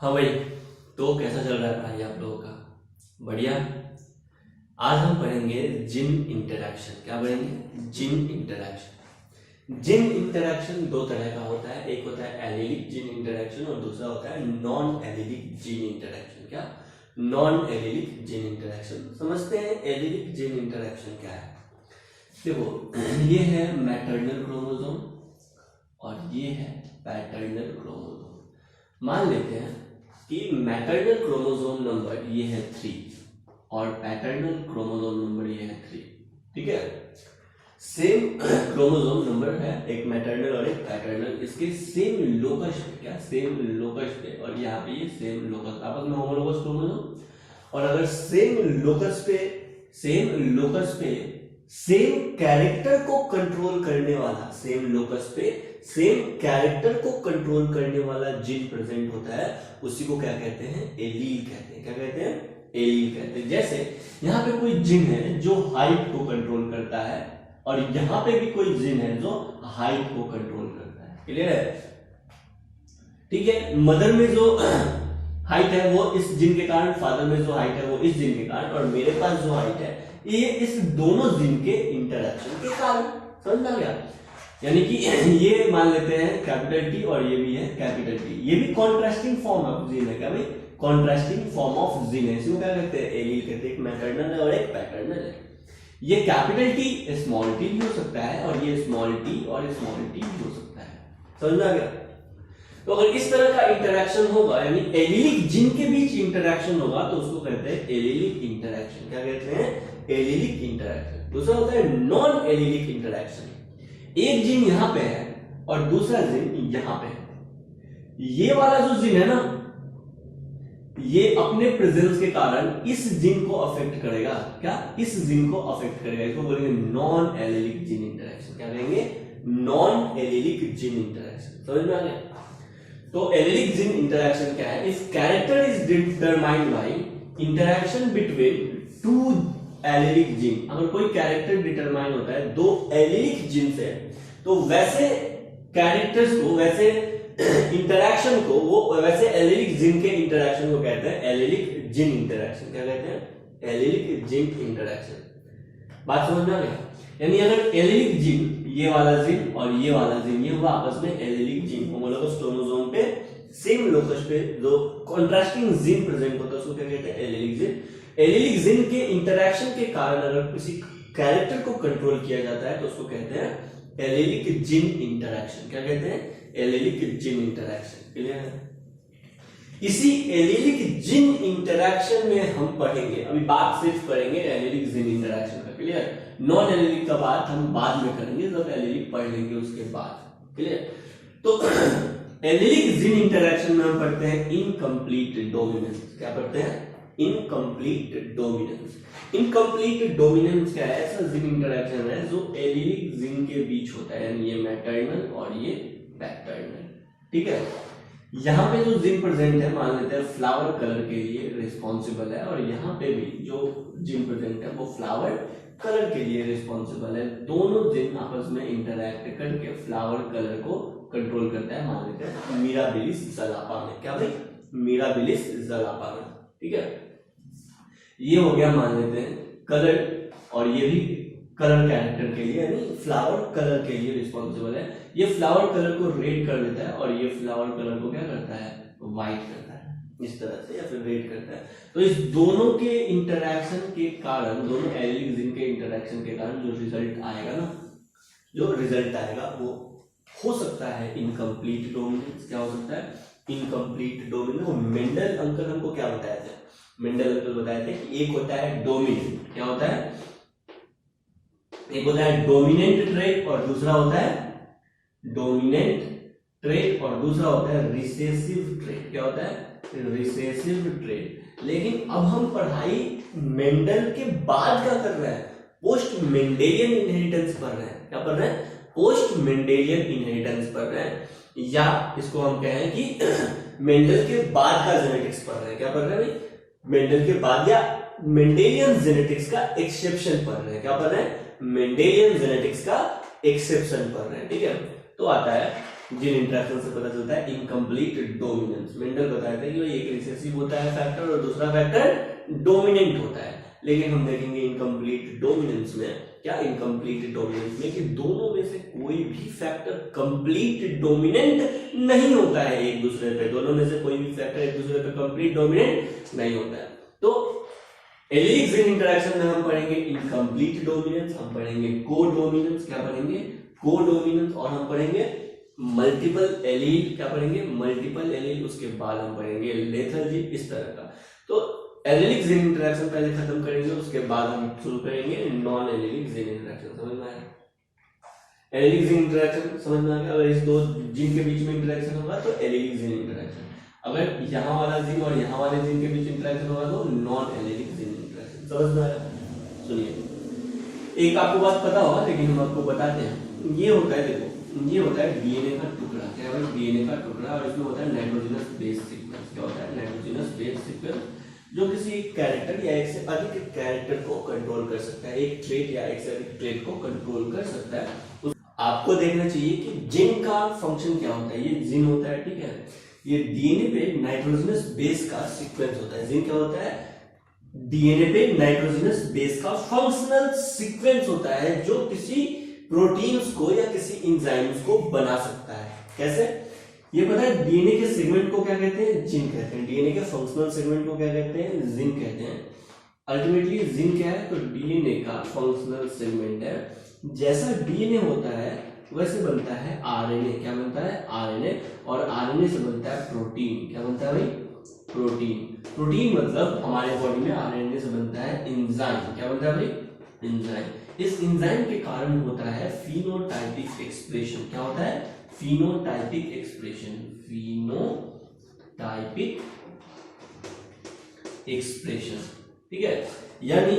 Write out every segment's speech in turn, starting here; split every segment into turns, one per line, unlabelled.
हाँ भाई, तो कैसा चल रहा है भाई आप लोगों का? बढ़िया। आज हम पढ़ेंगे जिन इंटरैक्शन। क्या पढ़ेंगे? जिन इंटरैक्शन। जिन इंटरैक्शन दो तरह का होता है, एक होता है एलिलिक जिन इंटरैक्शन और दूसरा होता है नॉन एलिलिक जिन इंटरैक्शन। क्या? नॉन एलिलिक जिन इंटरैक्शन। समझते हैं एलिलिक जिन इंटरैक्शन क्या है। देखो, ये है मैटरनल क्रोमोसोम और ये है पैटर्नल क्रोमोसोम। मान लेते हैं कि मैटरनल क्रोमोसोम नंबर ये है 3 और पैटर्नल क्रोमोसोम नंबर ये है 3। ठीक है, सेम क्रोमोसोम नंबर है, एक मैटरनल और एक पैटर्नल, इसके सेम लोकस पे। क्या? सेम लोकस पे। और यहाँ पे ये सेम लोकस, आपस में होमोलोगस क्रोमोसोम। और अगर सेम लोकस पे सेम कैरेक्टर को कंट्रोल करने वाला, सेम लोकस पे सेम कैरेक्टर को कंट्रोल करने वाला जीन प्रेजेंट होता है, उसी को क्या कहते हैं? एलील कहते हैं। क्या कहते हैं? एलील कहते हैं। जैसे यहाँ पे कोई जीन है जो हाइट को कंट्रोल करता है और यहाँ पे भी कोई जीन है जो हाइट को कंट्रोल करता है। क्लियर है? ठीक है, मदर में जो हाइट है वो इस जीन के कारण, फादर में जो हाइट है वो इस जीन के कारण, और मेरे पास जो हाइट है ये इस दोनों जीन के इंटरैक्शन के कारण। समझ में आ गया? यानी कि ये मान लेते हैं कैपिटल टी और ये भी है कैपिटल टी। ये भी कॉन्ट्रास्टिंग फॉर्म ऑफ जीन है। क्या भाई? कॉन्ट्रास्टिंग फॉर्म ऑफ जीन है। इसको क्या कहते हैं? एलील कहते हैं। एक मैटरनल है और एक पैटर्नल है। ये कैपिटल टी स्मॉल टी भी हो सकता है और ये स्मॉल टी और स्मॉल टी भी हो सकता है। समझ में आ गया? तो अगर इस तरह का इंटरैक्शन होगा, यानी एलीलिक जीन के बीच इंटरैक्शन होगा, तो उसको कहते हैं एलीलिक इंटरैक्शन। क्या कहते हैं? Allelic interaction. दूसरा होता है नॉन एलीलिक इंटरैक्शन। एक जीन यहां पे है और दूसरा जीन यहां पे है। ये वाला जो जीन है ना, ये अपने प्रेजेंस के कारण इस जीन को अफेक्ट करेगा। क्या? इस जीन को अफेक्ट करेगा। इसको बोलेंगे नॉन एलीलिक जीन इंटरैक्शन। क्या कहेंगे? Non allelic gene interaction. समझ में आ गया? तो एलीलिक जीन इंटरैक्शन क्या है? If character is determined by interaction between two allylic gene. अगर कोई कैरेक्टर डिटरमाइन होता है दो एलिलिक जीन से, तो वैसे कैरेक्टर्स को, वैसे इंटरैक्शन को, वो वैसे एलिलिक जीन के इंटरैक्शन को कहते हैं एलिलिक जीन इंटरैक्शन। क्या कहते हैं? Allylic gene interaction. बात समझ में आ गया? यानी अगर एलिलिक जीन, ये वाला जीन और ये वाला जीन, ये हुआ आपस में एलिलिक जीन, होमोलोगस क्रोमोसोम पे सेम लोकस पे जो कॉन्ट्रास्टिंग जीन प्रेजेंट होता है, उसको क्या कहते हैं? Allylic gene. एलिलिक जीन के इंटरैक्शन के कारण अगर किसी कैरेक्टर को कंट्रोल किया जाता है तो उसको कहते हैं एलिलिक जीन इंटरैक्शन। क्या कहते हैं? Allylic gene interaction. क्लियर है? इसी एलिलिक जीन इंटरैक्शन में हम पढ़ेंगे, अभी बात सिर्फ करेंगे एलिलिक जीन इंटरैक्शन का। क्लियर? नॉन एलिलिक का बात हम बाद में करेंगे, जब एलिलिक पढ़ लेंगे उसके बाद। क्लियर? तो एलिलिक जीन इंटरैक्शन में हम पढ़ते हैं इनकम्प्लीट डोमिनेंस। क्या पढ़ते हैं? Incomplete dominance. इनकम्प्लीट डोमिनेंस क्या है? ऐसा जीन इंटरैक्शन है जो एलिलिक जीन के बीच होता है, यानी ये मैटरनल और ये पैटर्नल। ठीक है? यहाँ पे जो जीन प्रेजेंट है, मान लेते हैं फ्लावर कलर के लिए रिस्पॉन्सिबल है, और यहाँ पे भी जो जीन प्रेजेंट है वो फ्लावर कलर के लिए रिस्पॉन्सिबल है। दोनों जीन आपस में इंटरैक्ट करके फ्लावर कलर को कंट्रोल करता है। मान लेते हैं मिराबिलिस ज़लापा में। क्या भाई? मिराबिलिस ज़लापा में। ठीक है? ये हो गया, मान लेते हैं कलर, और ये भी कलर कैरेक्टर के लिए, यानी फ्लावर कलर के लिए रिस्पॉन्सिबल है। ये फ्लावर कलर को रेड कर देता है और ये फ्लावर कलर को क्या करता है? व्हाइट करता है, इस तरह से, या फिर रेड करता है। तो इस दोनों के इंटरैक्शन के कारण, दोनों एलिलिक जीन के इंटरैक्शन के कारण जो रिजल्ट आएगा ना, जो रिजल्ट आएगा वो हो सकता है इनकम्प्लीट डोमिनेंस। क्या हो सकता है? Incomplete dominance. मेंडल अंकल हमको क्या बताए थे? मेंडल अंकल बताए थे कि एक होता है डोमिनेंट। क्या होता है? एक होता है डोमिनेंट ट्रेट और दूसरा होता है डोमिनेंट ट्रेट और दूसरा होता है रिसेसिव ट्रेट। क्या होता है? Recessive trait. लेकिन अब हम पढ़ाई मेंडल के बाद क्या कर रहे हैं? पोस्ट मेंडेलियन इनहेरिटेंस पढ़ रहे हैं। क्या पढ़ रहे हैं? पोस्ट मेंडेलियन इनहेरिटेंस पढ़ रहे हैं, या इसको हम कहें कि मेंडल के बाद का जेनेटिक्स पढ़ रहे हैं। क्या पढ़ रहे हैं भाई? मेंडल के बाद या मेंडेलियन जेनेटिक्स का एक्सेप्शन पढ़ रहे हैं। क्या पढ़ रहे हैं? मेंडेलियन जेनेटिक्स का एक्सेप्शन पढ़ रहे हैं। ठीक है? तो आता है जिन इंटरेक्शन से पता चलता है इनकम्प्लीट डोमिनेंस। मेंडल बताया था कि भाई एक रिसेसिव होता है फैक्टर और दूसरा फैक्टर डोमिनेंट होता है, लेकिन हम देखेंगे इनकम्प्लीट डोमिनेंस में क्या, इनकम्प्लीट डोमिनेंस में कि दोनों में से कोई भी फैक्टर कंप्लीट डोमिनेंट नहीं होता है एक दूसरे पे, दोनों में से कोई भी फैक्टर एक दूसरे पे कंप्लीट डोमिनेंट नहीं होता है। तो एलिलिक जिन इंटरेक्शन में हम पढ़ेंगे इनकम्प्लीट डोमिनेंस, हम पढ़ेंगे को डोमिनेंस, क्या पढ़ेंगे, को डोमिनेंस, और हम पढ़ेंगे मल्टीपल एलील, क्या पढ़ेंगे, मल्टीपल एलील, उसके बाद हम पढ़ेंगे लेथर्जी, इस तरह का। तो एलिलिक जिन इंटरेक्शन पहले खत्म करेंगे, उसके बाद हम शुरू करेंगे नॉन एलिलिक जिन इंटरेक्शन। समझ में आया? एलिलिक जिन इंटरेक्शन समझ में आ गया? अगर इस दो जिन के बीच में इंटरेक्शन होगा तो एलिलिक जिन इंटरेक्शन, अगर यहाँ वाला जिन और यहाँ वाले जिन के बीच इंटरेक्शन होगा तो नॉन एलिलिक जिन इंटरेक्शन। समझ में आया? सुनिए, एक आपको बात पता होगा लेकिन हम आपको बताते हैं। ये होता है, देखो ये होता है डीएनए का टुकड़ा, क्या है, डीएनए का टुकड़ा, और इसमें होता है नाइट्रोजनस बेस सीक्वेंस। क्या होता है, नाइट्रोजनस बेस सीक्वेंस, जो किसी कैरेक्टर या एक से अधिक कैरेक्टर को कंट्रोल कर सकता है, एक ट्रेट या एक से अधिक ट्रेट को कंट्रोल कर सकता है। आपको देखना चाहिए कि जिन का फंक्शन क्या होता है। ये जिन होता है, ठीक है, ये डीएनए पे नाइट्रोजनस बेस का सीक्वेंस होता है। जिन क्या होता है, डीएनए पे नाइट्रोजनस बेस का फंक्शनल सीक्वेंस होता है, जो किसी प्रोटीन्स को या किसी एंजाइम्स को बना सकता है। कैसे, ये पता है, डीएनए के सेगमेंट को क्या कहते हैं, जिन कहते हैं। डीएनए के फंक्शनल सेगमेंट को क्या कहते हैं, जिन कहते हैं। अल्टीमेटली जिन क्या है, तो डीएनए का फंक्शनल सेगमेंट है। जैसा डीएनए होता है वैसे बनता है आरएनए। क्या बनता है, आरएनए, और आरएनए से बनता है प्रोटीन। क्या बनता है भाई, प्रोटीन। प्रोटीन मतलब हमारे बॉडी में आरएनए से बनता है एंजाइम। क्या बनता है भाई, एंजाइम। इस एंजाइम के कारण होता है फिनोटाइपिक एक्सप्रेशन। क्या होता है, फिनोटाइपिक एक्सप्रेशन, फिनोटाइपिक एक्सप्रेशन, ठीक है। यानी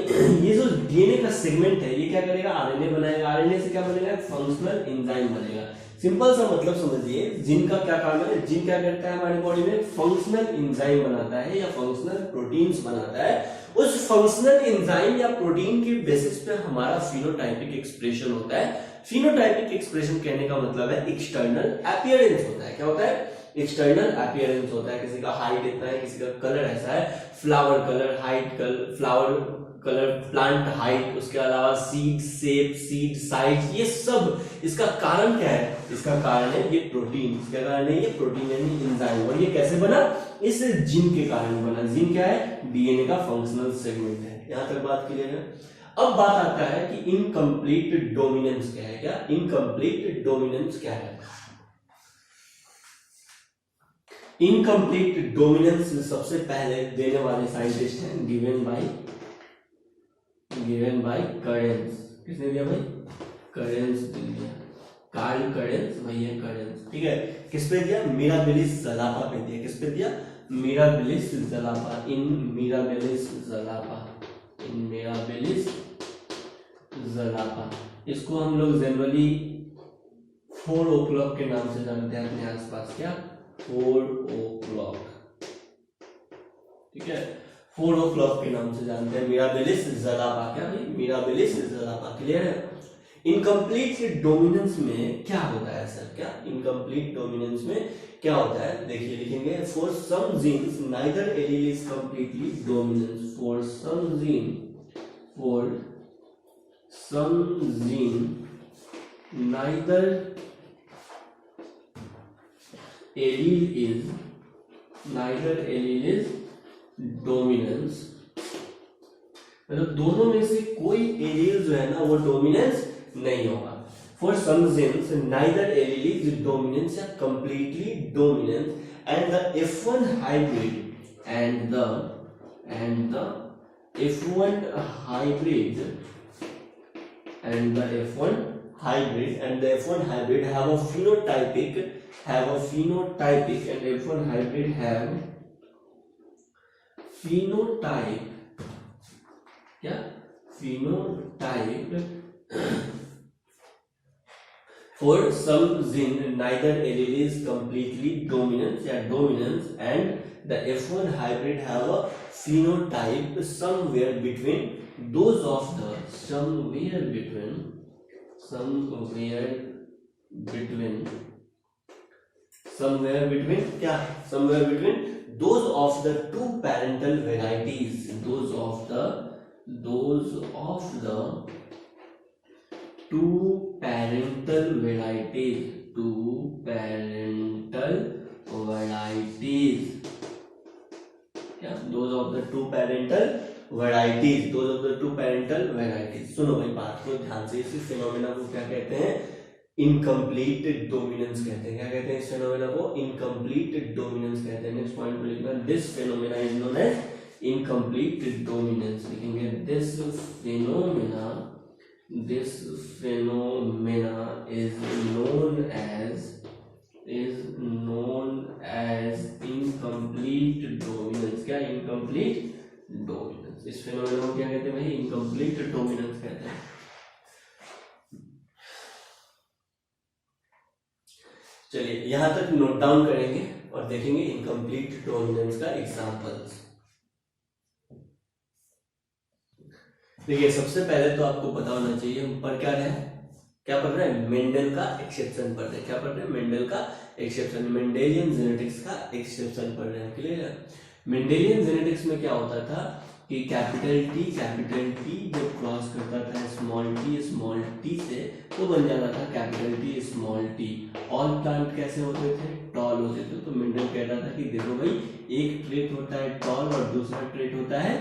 ये जो डीएनए का सेगमेंट है, ये क्या करेगा, आरएनए बनाएगा, आरएनए से क्या बनेगा, फंक्शनल एंजाइम बनेगा। सिंपल सा मतलब समझिए, जिन का क्या काम है, जिन क्या करता है हमारी बॉडी में, फंक्शनल एंजाइम बनाता है या फंक्शनल प्रोटीन्स बनाता है। उस फंक्शनल एंजाइम या प्रोटीन के बेसिस पे हमारा फिनोटाइपिक एक्सप्रेशन होता है। फिनोटाइपिक एक्सप्रेशन कहने का मतलब है एक्सटर्नल अपीयरेंस होता है। क्या होता है, एक्सटर्नल अपीयरेंस होता है। किसी का हाइट इतना है, किसी का कलर ऐसा है, flower colour, height colour, flower colour, plant height, उसके अलावा सीड शेप, सीड साइज, ये सब इसका कारण क्या है, इसका कारण है ये प्रोटीन। इसका कारण है ये प्रोटीन यानी एंजाइम। और ये कैसे बना, इस जिन के कारण बना। जिन क्या है, डीएनए का फंक्शनल सेगमेंट है। यहां तक बात क्लियर है। अब बात आता है कि इनकम्प्लीट डोमिनेंस क्या है। क्या इनकम्प्लीट डोमिनेंस क्या है? इनकम्प्लीट डोमिनेंस सबसे पहले देने वाले साइंटिस्ट हैं गिवन बाय करेंस। किसने दिया भाई, करेंस दिया, कार्ल करेंस, भैया करेंस, ठीक है। किस पे दिया, मिराबिलिस ज़लापा पे दिया। किस पे दिया, मिराबिलिस ज़लापा, इन मिराबिलिस ज़लापा, इन मिराबिलिस ज़लापा। इसको हम लोग जनरली 4 o'clock के नाम से जानते हैं अपने आसपास। क्या, 4 o'clock, ठीक है, 4 o'clock के नाम से जानते हैं, मिराबिलिस ज़लापा। क्या भाई, मिराबिलिस ज़लापा, क्लियर है। इनकम्प्लीट डोमिनेंस में क्या होता है सर, क्या इनकम्प्लीट डोमिनेंस में क्या होता है, देखिए लिखेंगे, for some genes neither allele is completely dominance. For some gene neither allele is dominance, मतलब दोनों में से कोई एलील जो है ना वो डोमिनेंस नहीं होगा। For some genes neither allele is dominance या completely dominance, and the F1 hybrid and the F1 hybrid have a phenotypic and F1 hybrid have phenotype, क्या phenotype for some gene neither allele is completely dominant या dominance, and the F1 hybrid have a phenotype somewhere between those of the somewhere between क्या, somewhere between those of the two parental varieties, those of the two parental varieties, क्या, those of the two parental varieties। सुनो भाई बात को ध्यान से, इस phenomena को क्या कहते हैं, इनकम्प्लीट डोमिनेंस कहते हैं। क्या कहते हैं इस फिनोमेना को, इनकम्प्लीट डोमिनेंस कहते हैं। नेक्स्ट पॉइंट पे लिखना, this phenomena is known as incomplete dominance. लिखेंगे this phenomena is known as incomplete dominance। क्या, incomplete dominance। इस फिनोमेना को क्या कहते हैं भाई, incomplete dominance कहते हैं। चलिए यहां तक नोट डाउन करेंगे और देखेंगे इनकम्प्लीट डोमिनेंस का एग्जांपल्स। देखिए सबसे पहले तो आपको पता होना चाहिए हम पर क्या पढ़ रहे हैं, मेंडल का एक्सेप्शन पढ़ रहे हैं। क्या पढ़ रहे हैं, मेंडल का एक्सेप्शन, मेंडेलियन जेनेटिक्स का एक्सेप्शन पढ़ रहे हैं। क्लियर है। मेंडेलियन जेनेटिक्स में क्या होता था कि कैपिटल टी जब क्रॉस करता था स्मॉल टी से तो बन जाता था capital T small T. All plant कैसे होते थे, टॉल होते थे। तो मेंडल कहता था कि देखो भाई, एक ट्रेट होता है टॉल और दूसरा ट्रेट होता है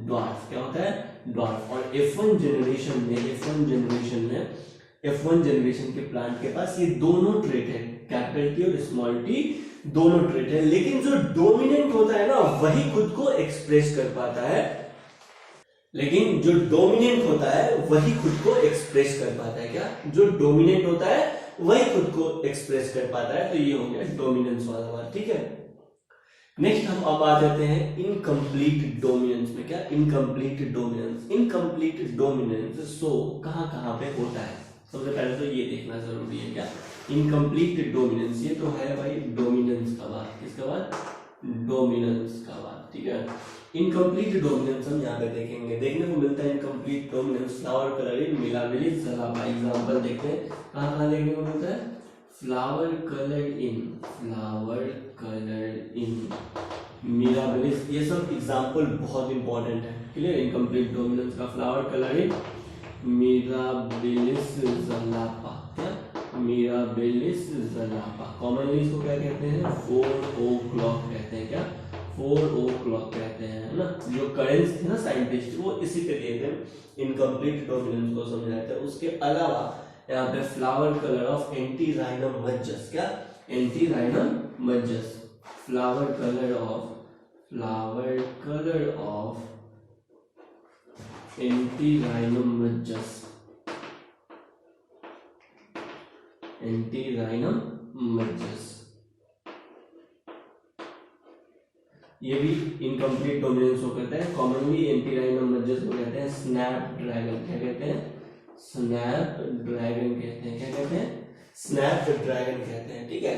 ड्वार्फ। क्या होता है, ड्वार्फ। और F1 जनरेशन के प्लांट के पास ये दोनों ट्रेट है, कैपिटल टी और स्मॉल टी दोनों ट्रेट है। लेकिन जो डोमिनेंट होता है ना वही खुद को एक्सप्रेस कर पाता है, लेकिन जो डोमिनेंट होता है वही खुद को एक्सप्रेस कर पाता है। क्या, जो डोमिनेंट होता है वही खुद को एक्सप्रेस कर पाता है। तो ये हो गया डोमिनेंस वाला बात। ठीक है। नेक्स्ट हम अब आ जाते हैं इनकम्प्लीट डोमिनेंस में। क्या, इनकम्प्लीट डोमिनेंस सो कहां पे होता है। सबसे पहले तो ये देखना जरूरी है। क्या, इनकम्प्लीट डोमिनेंस, ये तो है भाई डोमिनेंस का बात। किसका बात, डोमिनेंस का बात। ठीक है। इनकम्प्लीट डोमिनेंस हम यहाँ पे देखेंगे, देखने को मिलता है incomplete dominance flower colour in Mirabilis jalapa. Example देखते हैं कहाँ देखने को मिलता है, फ्लावर कलर इन मिलाबिलिस। ये सब एग्जांपल बहुत इंपॉर्टेंट है। क्लियर। इनकम्प्लीट डोमिनेंस का फ्लावर कलर इन मिराबिलिस ज़लापा। क्या, मिराबिलिस ज़लापा। कॉमनली इसको क्या कहते हैं, 4 o'clock कहते हैं। क्या, 4 o'clock कहते हैं, है ना। जो करेंस थे ना साइंटिस्ट, वो इसी पे दिए थे, इनकम्प्लीट डोमिनेंस को समझाते हैं। उसके अलावा यहाँ पे flower colour of Antirrhinum majus. क्या, Antirrhinum majus, flower colour of Antirrhinum majus, ये भी इनकम्प्लीट डोमिनेंस को कहते हैं। कॉमनली एंटीराइनम मज्जस को कहते हैं स्नैप ड्रैगन। क्या कहते हैं, स्नैप ड्रैगन कहते हैं। क्या कहते हैं, स्नैप ड्रैगन कहते हैं। ठीक है।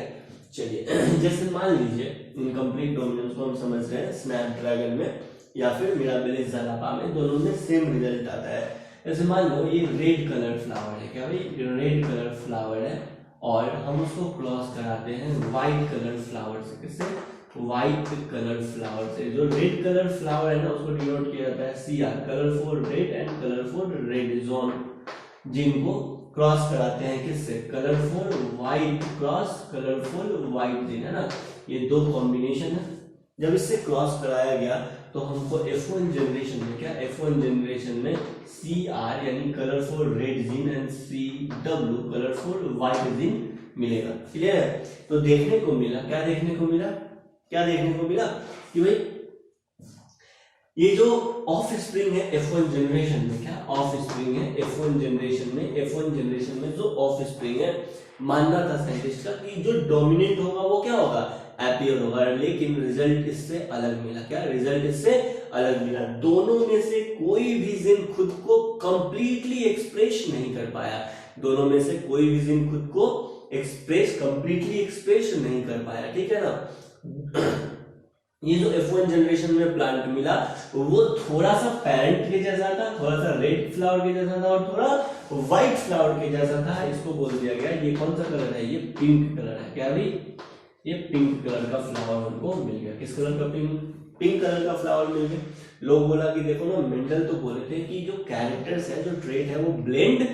चलिए जैसे मान लीजिए इनकम्प्लीट डोमिनेंस को हम समझ रहे हैं स्नैप ड्रैगन में या फिर मिराबिलिस ज़लापा में, दोनों में सेम रिजल्ट आता है। जैसे मान लो ये रेड कलर फ्लावर है। क्या भाई, रेड कलर फ्लावर है और हम उसको क्रॉस कराते हैं व्हाइट कलर फ्लावर से। किससे, व्हाइट कलर फ्लावर से। जो रेड कलर फ्लावर है ना उसको डिनोट किया जाता है CR, colourful red and colourful red zone, जिनको क्रॉस कराते हैं किससे, colourful white cross colourful white gene, है ना। ये दो कॉम्बिनेशन है। जब इससे क्रॉस कराया गया तो हमको F1 जनरेशन में, क्या, F1 जनरेशन में CR यानी colourful red gene and CW colourful white gene मिलेगा। क्लियर है। तो देखने को मिला, क्या देखने को मिला कि भाई ये जो ऑफ स्प्रिंग है F1 जनरेशन में, क्या ऑफ स्प्रिंग है F1 जनरेशन में जो ऑफ स्प्रिंग है, मानना था साइंटिस्ट का कि जो डोमिनेंट होगा वो क्या होगा, एपियर होगा। लेकिन रिजल्ट इससे अलग मिला। क्या, रिजल्ट इससे अलग मिला। दोनों में से कोई भी जीन खुद को कंप्लीटली एक्सप्रेस नहीं कर पाया। दोनों में से कोई भी जीन खुद को कंप्लीटली एक्सप्रेस नहीं कर पाया। ठीक है ना। ये जो F1 जनरेशन में प्लांट मिला वो थोड़ा सा पैरेंट के जैसा था, थोड़ा सा रेड फ्लावर के जैसा था और थोड़ा व्हाइट फ्लावर के जैसा था। इसको बोल दिया गया, ये कौन सा कलर है, ये पिंक कलर है। क्या भाई, ये पिंक कलर का फ्लावर हमको मिल गया। किस कलर का? पिंक कलर का फ्लावर मिल गया। लोग बोला कि देखो ना, मेंडल तो बोले थे कि जो कैरेक्टर्स है, जो ट्रेट है, वो ब्लेंड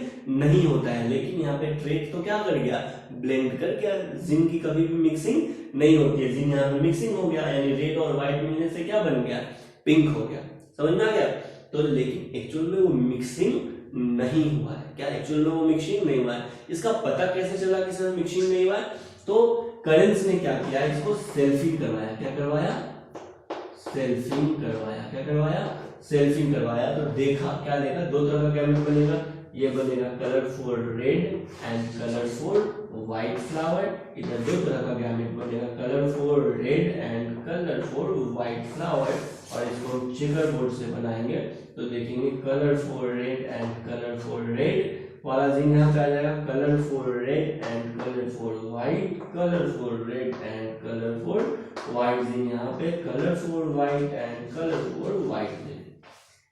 नहीं होता है, लेकिन यहाँ पे ट्रेट तो क्या कर गया? ब्लेंड कर गया। जिन की कभी भी मिक्सिंग नहीं होती है, जिन यहाँ पे मिक्सिंग हो गया, यानी रेड और व्हाइट मिलने से क्या बन गया? पिंक हो गया। समझ में आ गया? तो लेकिन एक्चुअल में वो मिक्सिंग नहीं हुआ है। क्या एक्चुअल में वो मिक्सिंग नहीं हुआ है? इसका पता कैसे चला कि सर मिक्सिंग नहीं हुआ है? तो करेंस ने क्या किया? इसको सेल्फिंग करवाया। क्या करवाया? सेल्फिंग करवाया। क्या करवाया? सेल्फिंग करवाया। तो देखा, क्या देखा? दो तरह का गैमेट बनेगा। ये बनेगा colourful red and colourful white flower. इधर दो तरह का गैमेट बनेगा, colourful red and colourful white flower. और इसको चेकर बोर्ड से बनाएंगे तो देखेंगे colourful red and colourful red वाला जिन यहाँ पे आ जाएगा, colourful red and colourful white, colourful red and colourful white gene यहाँ पे, colourful white and colourful white gene.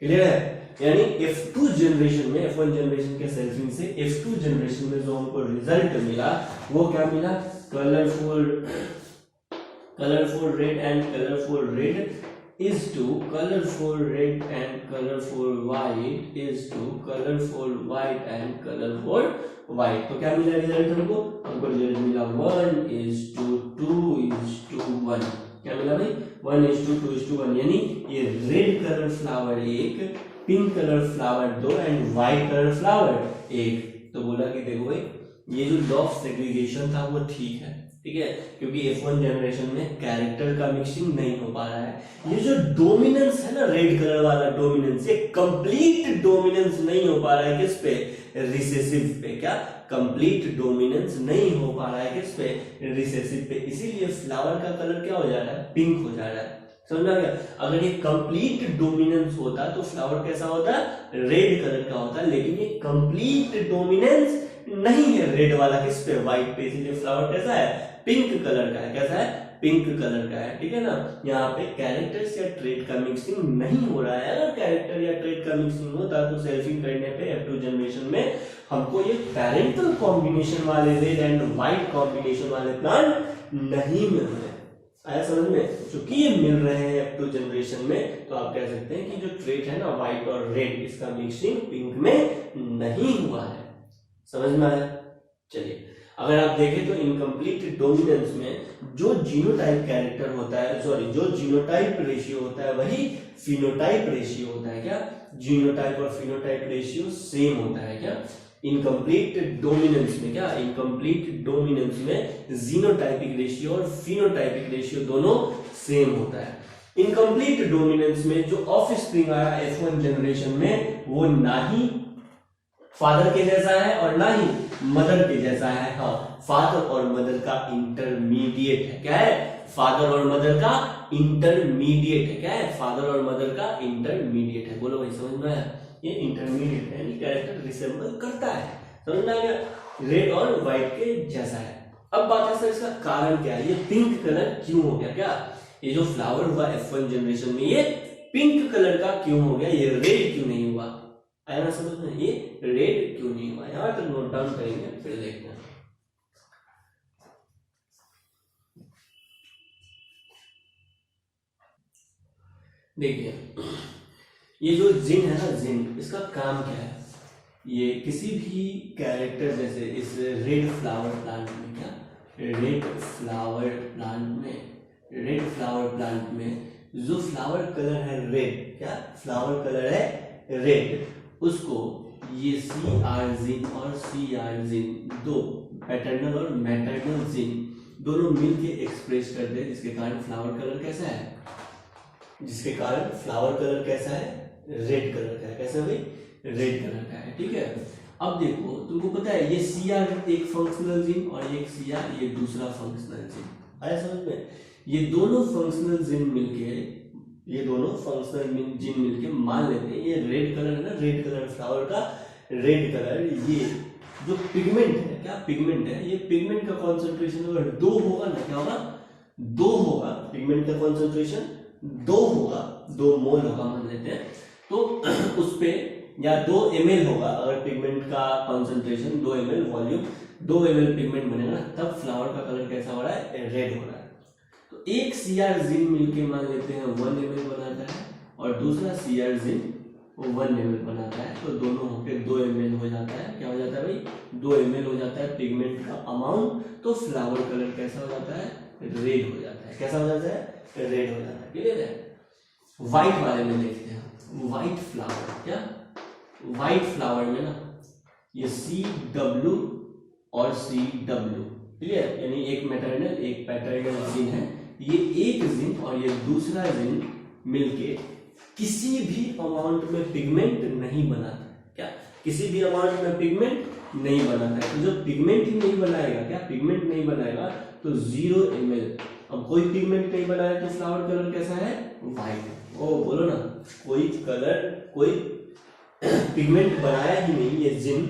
Clear है? यानी F2 जनरेशन में, F1 जनरेशन के सेल्फिंग से F2 जनरेशन में जो हमको रिजल्ट मिला वो क्या मिला? Colourful red and colourful red is to colorful red and colorful white is to colorful white and colorful white। तो क्या मिला रिजल्ट हमको? रिजल्ट मिला 1:2:1। क्या मिला भाई? 1:2:1। यानी ये red colour flower 1, pink colour flower 2 and white colour flower 1। तो बोला कि देखो भाई, ये जो लॉ ऑफ सेग्रीगेशन था वो ठीक है। ठीक है, क्योंकि F1 जनरेशन में कैरेक्टर का मिक्सिंग नहीं हो पा रहा है। ये जो डोमिनेंस है ना, रेड कलर वाला डोमिनेंस, ये कंप्लीट डोमिनेंस नहीं हो पा रहा है। किस पे? रिसेसिव पे। क्या? कंप्लीट डोमिनेंस नहीं हो पा रहा है। किस पे? रिसेसिव पे। इसीलिए फ्लावर का कलर क्या हो जा रहा है? पिंक हो जा रहा है। समझा गया? अगर ये कंप्लीट डोमिनेंस होता तो फ्लावर कैसा होता? रेड कलर का होता। लेकिन ये कंप्लीट डोमिनेंस नहीं है रेड वाला। किस पे? व्हाइट पे। इसीलिए फ्लावर कैसा है? पिंक कलर का है। कैसा है? पिंक कलर का है। ठीक है ना? यहाँ पे कैरेक्टर्स या ट्रेट का मिक्सिंग नहीं हो रहा है। अगर कैरेक्टर या ट्रेट का मिक्सिंग होता तो सेल्फिंग करने पे F2 जनरेशन में हमको ये पैरेंटल कॉम्बिनेशन वाले रेड एंड व्हाइट कॉम्बिनेशन वाले प्लांट नहीं मिल रहे। आया समझ में? चूंकि ये मिल रहे हैं F2 जनरेशन में, तो आप कह सकते हैं कि जो ट्रेट है ना व्हाइट और रेड, इसका मिक्सिंग पिंक में नहीं हुआ है। समझ में आया? चलिए, अगर आप देखें तो इनकम्प्लीट डोमिनेंस में जो जीनोटाइप कैरेक्टर होता है, सॉरी, जो जीनोटाइप रेशियो होता है वही फिनोटाइप रेशियो होता है। क्या? जीनोटाइप और फिनोटाइप रेशियो सेम होता है। क्या? इनकम्प्लीट डोमिनेंस में, क्या? इनकम्प्लीट डोमिनेंस में जीनोटाइपिक रेशियो और फिनोटाइपिक रेशियो दोनों सेम होता है। इनकम्प्लीट डोमिनेंस में जो ऑफस्प्रिंग आया F1 जनरेशन में, वो ना ही फादर के जैसा है और ना ही मदर के जैसा है। हाँ, फादर और मदर का इंटरमीडिएट है। क्या है? फादर और मदर का इंटरमीडिएट है। क्या है? फादर और मदर का इंटरमीडिएट है। बोलो भाई, समझ में आया? ये इंटरमीडिएट है, यानी कैरेक्टर रिसेंबल करता है। समझ में आ गया? रेड और व्हाइट के जैसा है। अब बात है सर, इसका कारण क्या है? ये पिंक कलर क्यों हो गया? क्या ये जो फ्लावर हुआ F1 जनरेशन में, ये पिंक कलर का क्यों हो गया? ये रेड क्यों नहीं हुआ? आया ना समझ में? ये रेड क्यों नहीं हुआ? यहां तक नोट डाउन करेंगे, फिर देखना। देखिए, ये जो जिन है ना, जिन, इसका काम क्या है? ये किसी भी कैरेक्टर, जैसे इस रेड फ्लावर प्लांट में, क्या रेड फ्लावर प्लांट में जो फ्लावर कलर है रेड, क्या फ्लावर कलर है रेड, उसको ये CR जिन और CR जिन, दो पैटर्नल और मैटरनल जिन दोनों मिलके एक्सप्रेस करते हैं, जिसके कारण फ्लावर कलर कैसा है? जिसके कारण फ्लावर कलर कैसा है? रेड कलर का है। कैसा भाई? रेड कलर का है। ठीक है, अब देखो, तुमको पता है ये CR एक फंक्शनल जिन और एक CR ये दूसरा फंक्शनल जिन। आया समझ में? ये दोनों फंक्शनल जिन मिलके मान लेते हैं ये रेड कलर है ना, रेड कलर फ्लावर का रेड कलर, ये जो पिगमेंट है, क्या पिगमेंट है, ये पिगमेंट का कॉन्सेंट्रेशन अगर 2 होगा ना, क्या होगा? 2 होगा। पिगमेंट का कॉन्सेंट्रेशन 2 होगा, 2 मोल होगा मान लेते हैं, तो उस पे या 2 ml होगा। अगर पिगमेंट का concentration 2 ml volume 2 ml pigment बनेगा ना, तब फ्लावर का कलर कैसा हो रहा है, रेड हो रहा है। तो एक सीआर जिन मिलके मान लेते हैं 1 ml बनाता है और दूसरा सीआर जिन 1 ml बनाता है, तो दोनों होकर 2 ml हो जाता है। क्या हो जाता है भाई, 2 ml हो जाता है पिगमेंट का अमाउंट। तो फ्लावर कलर कैसा हो जाता है, रेड हो जाता है। कैसा हो जाता है, रेड हो जाता है। क्लियर है। व्हाइट वाले में देखते हैं, व्हाइट फ्लावर, क्या व्हाइट फ्लावर में ना ये CW और CW, क्लियर, यानी एक मैटरनल एक पैटर्नल जिन है। ये एक जिन और ये दूसरा जिन मिलके किसी भी अमाउंट में पिगमेंट नहीं बनाता। क्या, किसी भी अमाउंट में पिगमेंट नहीं बनाता है। तो जब पिगमेंट ही नहीं बनाएगा, क्या पिगमेंट नहीं बनाएगा, तो 0 ml। अब कोई पिगमेंट नहीं बनाया तो फ्लावर कलर कैसा है, व्हाइट। ओ बोलो ना, कोई कलर, कोई पिगमेंट बनाया ही नहीं ये जिन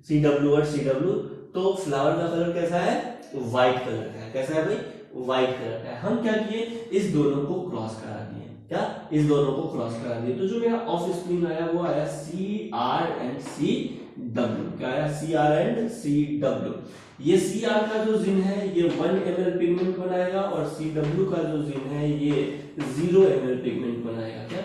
CW और CW, तो फ्लावर का कलर कैसा है, व्हाइट कलर का है। कैसा है भाई, व्हाइट कलर का है। हम क्या किए, इस दोनों को क्रॉस करा दिए। क्या, इस दोनों को क्रॉस करा दिए। तो जो मेरा ऑफ स्प्रिंग आया वो आया CR एंड CW। क्या आया, CR एंड CW। ये CR का जो जिन है ये 1 ml पिगमेंट बनाएगा और CW का जो जिन है ये 0 ml पिगमेंट बनाएगा। क्या,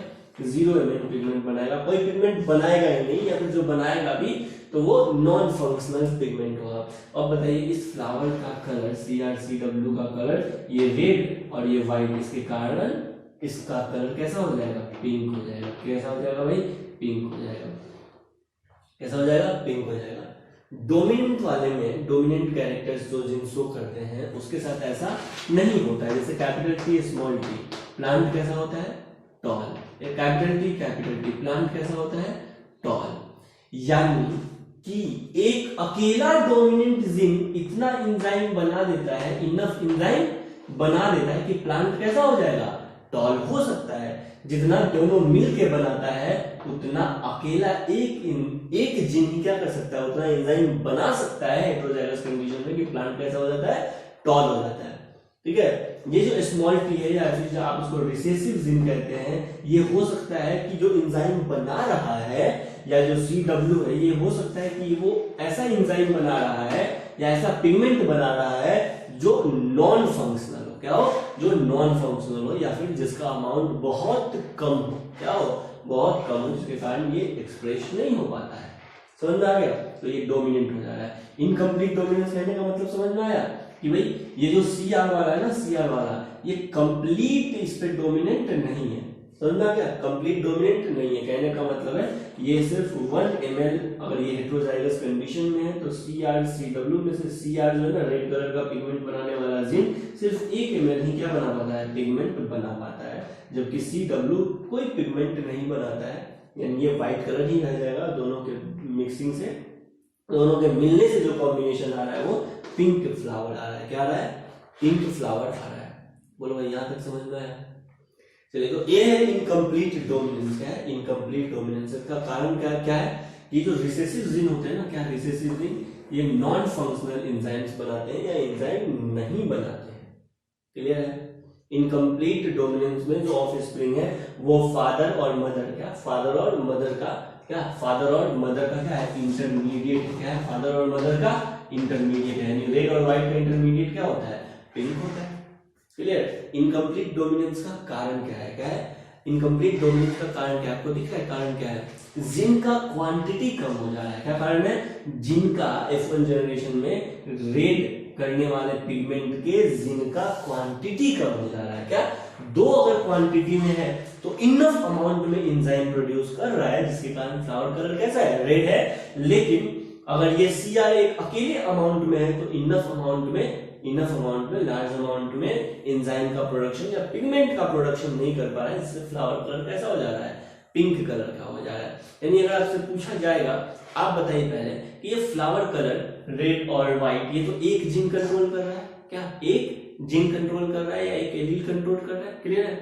0 ml पिगमेंट बनाएगा। कोई पिगमेंट बनाएगा ही नहीं, या फिर जो बनाएगा भी तो वो नॉन फंक्शनल पिगमेंट होगा। अब बताइए इस फ्लावर का कलर CR CW का कलर ये रेड और ये व्हाइट, इसके कारण इसका कलर कैसा हो जाएगा, पिंक हो जाएगा। कैसा हो जाएगा भाई, पिंक हो जाएगा। कैसा हो जाएगा, पिंक हो जाएगा। डोमिनेंट वाले में डोमिनेंट कैरेक्टर्स जो जिन शो करते हैं उसके साथ ऐसा नहीं होता है। जैसे capital T small t, plant कैसा होता है, टॉल। कैपिटल T प्लांट कैसा होता है, टॉल। यानी कि एक अकेला डोमिनेंट जिन इतना एंजाइम बना देता है, इनफ एंजाइम बना देता है कि प्लांट कैसा हो जाएगा, टॉल हो सकता है। जितना दोनों मिलके बनाता है उतना अकेला एक जिन ही क्या कर सकता है, उतना एंजाइम बना सकता है हेटेरोजाइगस कंडीशन में कि प्लांट कैसा हो जाता है, टॉल हो जाता है। ठीक है। ये जो स्मॉल t है या फिर आप उसको रिसेसिव जिन कहते हैं, ये हो सकता है कि जो एंजाइम बना रहा है या जो CW है, ये हो सकता है कि वो ऐसा एंजाइम बना रहा है या ऐसा पिगमेंट बना रहा है जो नॉन फंक्शनल हो। क्या हो, जो नॉन फंक्शनल हो, या फिर जिसका अमाउंट बहुत कम हो। क्या हो, बहुत कम हो, जिसके कारण ये एक्सप्रेस नहीं हो पाता है। समझ में आ गया। तो ये डोमिनेंट हो जा रहा है। इनकम्प्लीट डोमिनेंस कहने का मतलब समझ में आया कि भाई ये जो CR वाला है ना, CR वाला ये कंप्लीट इस पे डोमिनेंट नहीं है। समझ में आ गया, कंप्लीट डोमिनेंट नहीं है। कहने का मतलब है ये सिर्फ 1 ml, अगर ये हेटेरोजाइगस कंडीशन में है तो CR CW में से CR जो है ना, रेड कलर का पिगमेंट बनाने वाला जिन सिर्फ 1 ml ही क्या बना पाता है, पिगमेंट बना पाता है। जबकि CW कोई पिगमेंट नहीं बनाता है, यानी ये व्हाइट कलर ही रह जाएगा। दोनों के मिक्सिंग से, दोनों के मिलने से जो कॉम्बिनेशन आ रहा है वो पिंक फ्लावर आ रहा है। क्या आ रहा है, पिंक फ्लावर आ रहा है। बोलो भाई यहां तक समझ में आया। चलिए, तो ये है इनकम्प्लीट डोमिनेंस। क्या है, इनकम्प्लीट डोमिनेंस। इसका कारण क्या है, ये जो रिसेसिव जिन होते हैं ना, क्या रिसेसिव जिन, ये नॉन फंक्शनल एंजाइम्स बनाते हैं या एंजाइम नहीं बनाते हैं। क्लियर है। इनकम्प्लीट डोमिनेंस में जो ऑफ स्प्रिंग है वो फादर और मदर, क्या फादर और मदर का, क्या फादर और मदर का क्या है, इंटरमीडिएट। क्या है, फादर और मदर का इंटरमीडिएट है। यानी रेड और व्हाइट का इंटरमीडिएट क्या होता है, पिंक होता है। क्लियर। इनकम्प्लीट डोमिनेंस का कारण क्या है, क्या है, इनकम्प्लीट डोमिनेंस का कारण क्या है, आपको दिख रहा है कारण क्या है, जिन का क्वांटिटी कम हो जा रहा है। क्या कारण है, जिन का F1 जनरेशन में रेड करने वाले पिगमेंट के जिन का क्वांटिटी कम हो जा रहा है। क्या, 2 अगर क्वांटिटी में है तो इनफ अमाउंट में एंजाइम प्रोड्यूस कर रहा है, जिसके कारण फ्लावर कलर कैसा है, रेड है। लेकिन अगर ये CR एक अकेले अमाउंट में है तो इनफ अमाउंट में लार्ज अमाउंट में एंजाइम का प्रोडक्शन या पिगमेंट का प्रोडक्शन नहीं कर पा रहा है, जिससे फ्लावर कलर कैसा हो जा रहा है, पिंक कलर का हो जा रहा है। यानी अगर आपसे पूछा जाएगा, आप बताइए पहले कि ये फ्लावर कलर रेड और व्हाइट ये तो एक जिन कंट्रोल कर रहा है, क्या एक जिन कंट्रोल कर रहा है या एक एलील कंट्रोल कर रहा है। क्लियर है।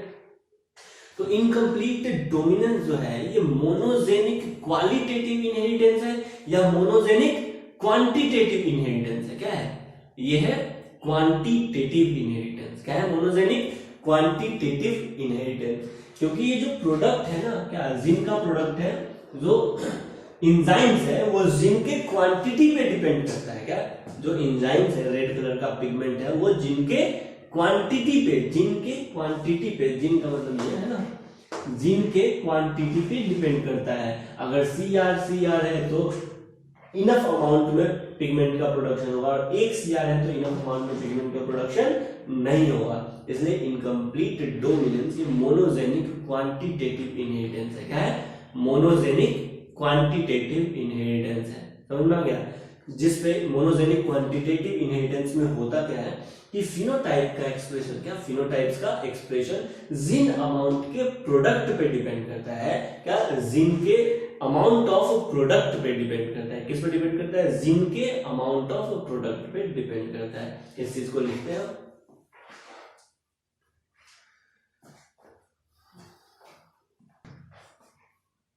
तो इनकम्प्लीट डोमिनेंस जो है ये मोनोजेनिक क्वालिटेटिव इनहेरिटेंस है या मोनोजेनिक क्वांटिटेटिव इनहेरिटेंस है। क्या है, ये है क्वांटिटेटिव इनहेरिटेंस। क्या है, मोनोजेनिक क्वांटिटेटिव इनहेरिटेंस। क्योंकि ये जो प्रोडक्ट है ना, क्या जिन का प्रोडक्ट है, जो इंजाइम्स है वो जिन के क्वांटिटी पे डिपेंड करता है। क्या? जो इंजाइम्स है, रेड कलर का पिगमेंट है, वो जिन के क्वांटिटी पे, जिन का मतलब ये है ना, जिन के क्वांटिटी पे डिपेंड करता है। अगर CR है तो इनफ अमाउंट में पिगमेंट का प्रोडक्शन होगा, और एक CR है तो इनफ अमाउंट में पिगमेंट का प्रोडक्शन नहीं होगा। इसलिए इनकम्प्लीट डोमिनेंस ये मोनोजेनिक क्वांटिटेटिव इनहेरिटेंस है। क्या है? मोनोजेनिक क्वांटिटेटिव इनहेरिटेंस है। समझ में आ गया? जिसपे मोनोजेनिक क्वांटिटेटिव इनहेरिटेंस में होता क्या है कि फिनोटाइप का एक्सप्रेशन, क्या फिनोटाइप्स का एक्सप्रेशन जीन अमाउंट के प्रोडक्ट पे डिपेंड करता है। क्या? जीन के अमाउंट ऑफ प्रोडक्ट पे डिपेंड करता है। किस पे डिपेंड करता है? जीन के अमाउंट ऑफ प्रोडक्ट पे डिपेंड करता है। इस चीज को लिखते हैं।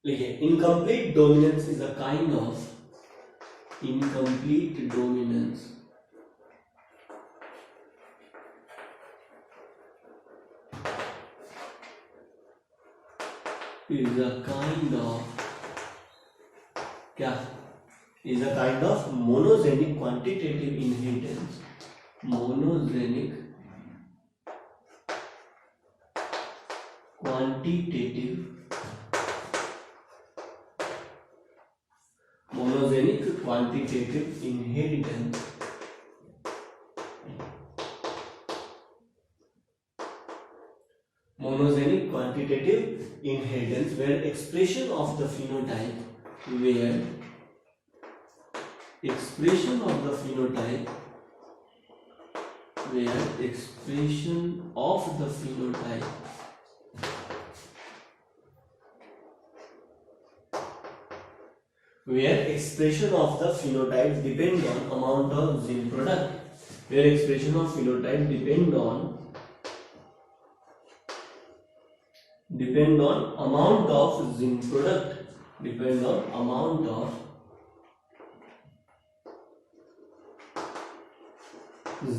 लिखिए, incomplete dominance is a kind of, incomplete dominance is a kind of, क्या? is a kind of monogenic quantitative inheritance, monogenic quantitative inheritance monogenic quantitative inheritance where expression of the phenotype where expression of the phenotype depend on amount of gene product, where expression of phenotype depend on amount of gene product, depend on amount of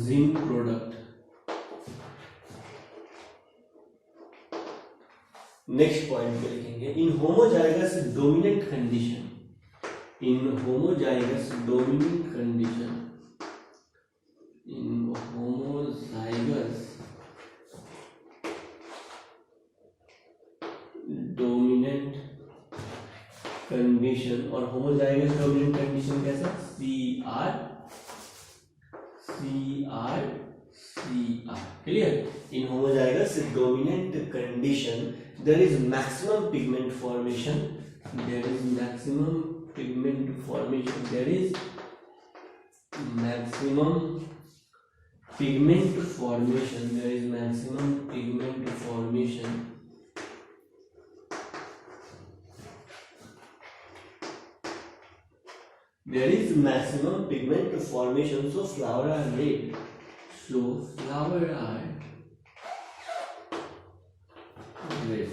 gene product. Next point पे लिखेंगे, इन homozygous dominant condition, in homozygous dominant condition, in homozygous dominant condition, और homozygous dominant condition कैसा? CR clear? In homozygous dominant condition there is maximum pigment formation, there is maximum pigment formation, there is maximum pigment formation, there is maximum pigment formation, there is maximum pigment formation, so flower are red, so flower are red,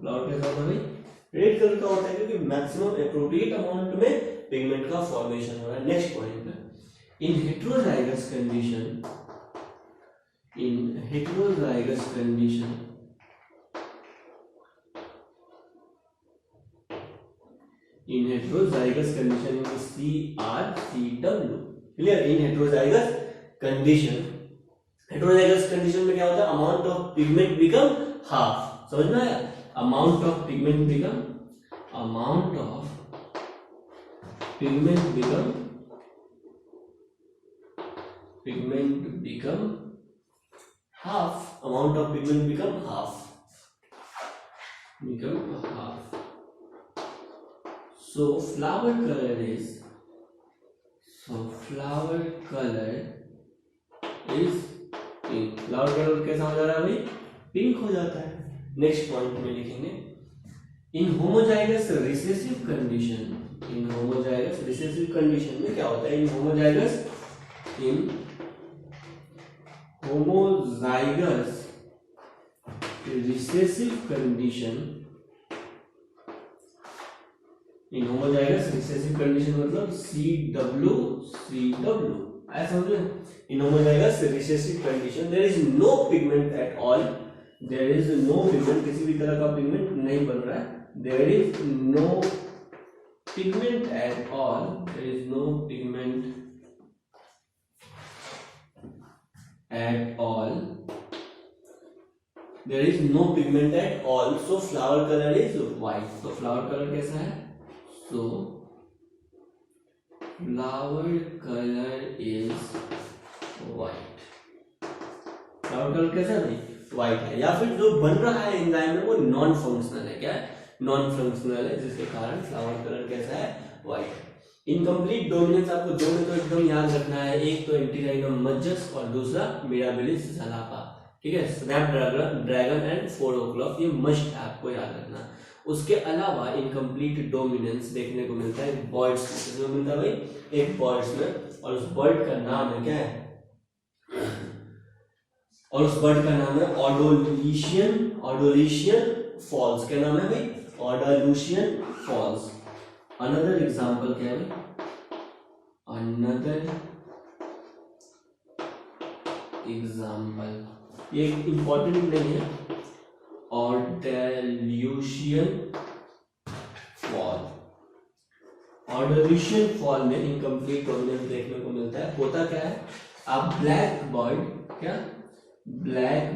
flower कैसा होता है भाई? Red colour का होता है क्योंकि maximum appropriate amount में pigment का फॉर्मेशन हो रहा है। नेक्स्ट पॉइंट है, in heterozygous condition, in heterozygous condition, in heterozygous condition in CRCW, clear? In heterozygous condition, heterozygous condition में क्या होता है? Amount of pigment become half, समझ में आया? Amount of pigment become, amount of pigment become, pigment become half, amount of pigment become half, so flower color is, pink. flower color कैसा हो जा रहा है भाई? पिंक हो जाता है। नेक्स्ट पॉइंट में लिखेंगे, इन होमोजाइगस रिसेसिव कंडीशन, इन होमोजाइगस रिसेसिव कंडीशन में क्या होता है? इन homozygous recessive condition, in homozygous recessive condition मतलब CW ऐसा समझ लो। in homozygous recessive condition there is no pigment at all, there is no pigment, किसी भी तरह का पिगमेंट नहीं बन रहा है, there is no pigment at all, there is no pigment at all, there is no pigment at all, so flower color is white. तो flower color कैसा है? So flower color is white. flower color कैसा है भाई? white है। या फिर जो बन रहा है एंजाइम में वो नॉन फंक्शनल है। क्या है? नॉन फंक्शनल है, जिसके कारण फ्लावर कलर कैसा है? व्हाइट है। इनकम्प्लीट डोमिनेंस आपको दो में तो एकदम याद रखना है, एक तो एंटीराइनोम मज्जस और दूसरा मिराबिलिस ज़लापा। ठीक है, स्नैप ड्रैगन एंड 4 o'clock, ये मस्ट है आपको याद रखना। उसके अलावा इनकम्प्लीट डोमिनेंस देखने को मिलता है बर्ड्स में। किसमें मिलता है भाई? एक बर्ड्स में, और उस बर्ड का नाम है क्या है? और उस बर्ड का नाम है ऑडोलिशियन फॉल्स। क्या नाम है भाई? ऑडोलिशियन फॉल्स। अनदर एग्जांपल क्या है? अनदर एग्जांपल, ये इंपॉर्टेंट नहीं है, ऑडोलिशियन फॉल। ऑडोलिशियन फॉल में इनकम्प्लीट डोमिनेंस देखने को मिलता है। होता क्या है? आप ब्लैक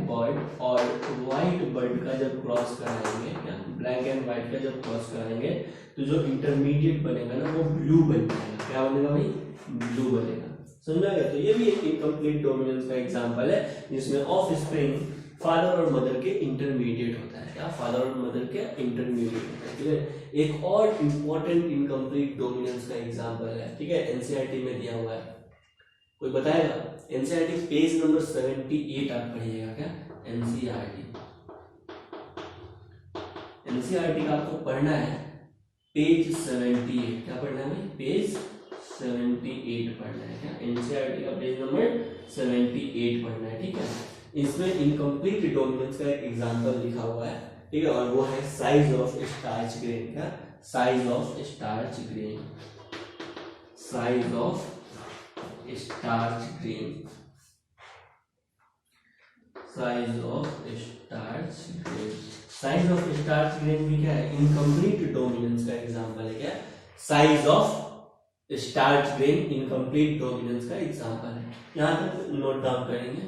बर्ड और व्हाइट बर्ड का जब क्रॉस कराएंगे, क्या ब्लैक एंड व्हाइट का जब क्रॉस कराएंगे तो जो इंटरमीडिएट बनेगा ना वो ब्लू बन जाएगा। क्या बनेगा भाई? ब्लू बनेगा। समझा गया? तो ये भी एक इनकम्प्लीट डोमिनेंस का एग्जांपल है, जिसमें ऑफ स्प्रिंग फादर और मदर के इंटरमीडिएट होता है। क्या? फादर और मदर के इंटरमीडिएट होता है। ठीक है, एक और इंपॉर्टेंट इनकम्प्लीट डोमिनेंस का एग्जांपल है। ठीक है, एनसीईआरटी में दिया हुआ है, कोई बताएगा? एनसीईआरटी पेज नंबर 78 आप पढ़िएगा। क्या? एनसीईआरटी का आपको पढ़ना है पेज 78। क्या पढ़ना है भाई? पेज 78 पढ़ना है। क्या? एनसीईआरटी का पेज नंबर 78 पढ़ना है। ठीक है, इसमें इनकम्प्लीट डोमिनेंस का एक एग्जांपल लिखा हुआ है। ठीक है, और वो है साइज ऑफ स्टार्च ग्रेन। क्या? Size of starch grain, size of starch grain, size of starch grain. Size of starch grain भी क्या है? इनकम्प्लीट डोमिनेंस का एग्जांपल है। क्या? Size of starch grain incomplete dominance का एग्जांपल है। यहां तक नोट डाउन करेंगे।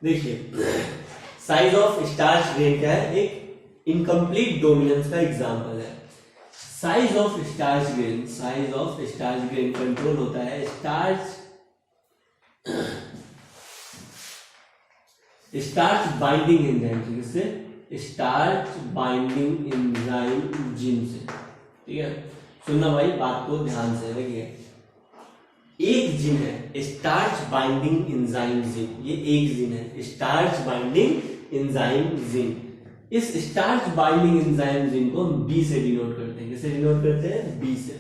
देखिए, साइज ऑफ स्टार्च ग्रेन क्या है? एक इनकम्प्लीट डोमिनेंस का एग्जांपल है। Size of starch grain, size of starch grain control होता है स्टार्च बाइंडिंग एंजाइम से। किससे? स्टार्च बाइंडिंग एंजाइम जीन से। ठीक है, सुनना भाई, बात को ध्यान से। देखिए, एक जीन है स्टार्च बाइंडिंग एंजाइम जीन, ये एक जीन है स्टार्च बाइंडिंग एंजाइम जीन। इस स्टार्च बाइंडिंग एंजाइम जीन को हम बी से डिनोट करते हैं। किससे डिनोट करते हैं? बी से।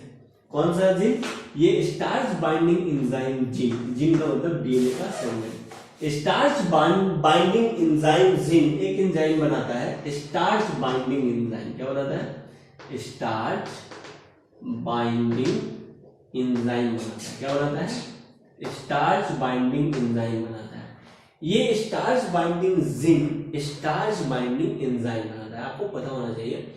कौन सा जीन? ये starch binding enzyme gene, gene का मतलब डीएनए का segment. Starch binding enzyme gene एक एंजाइम बनाता है, स्टार्च बाइंडिंग एंजाइम। क्या बनाता है? स्टार्च बाइंडिंग एंजाइम बनाता है। क्या बनाता है? स्टार्च बाइंडिंग एंजाइम बनाता है। ये starch binding gene starch binding enzyme बनाता है। आपको पता होना चाहिए,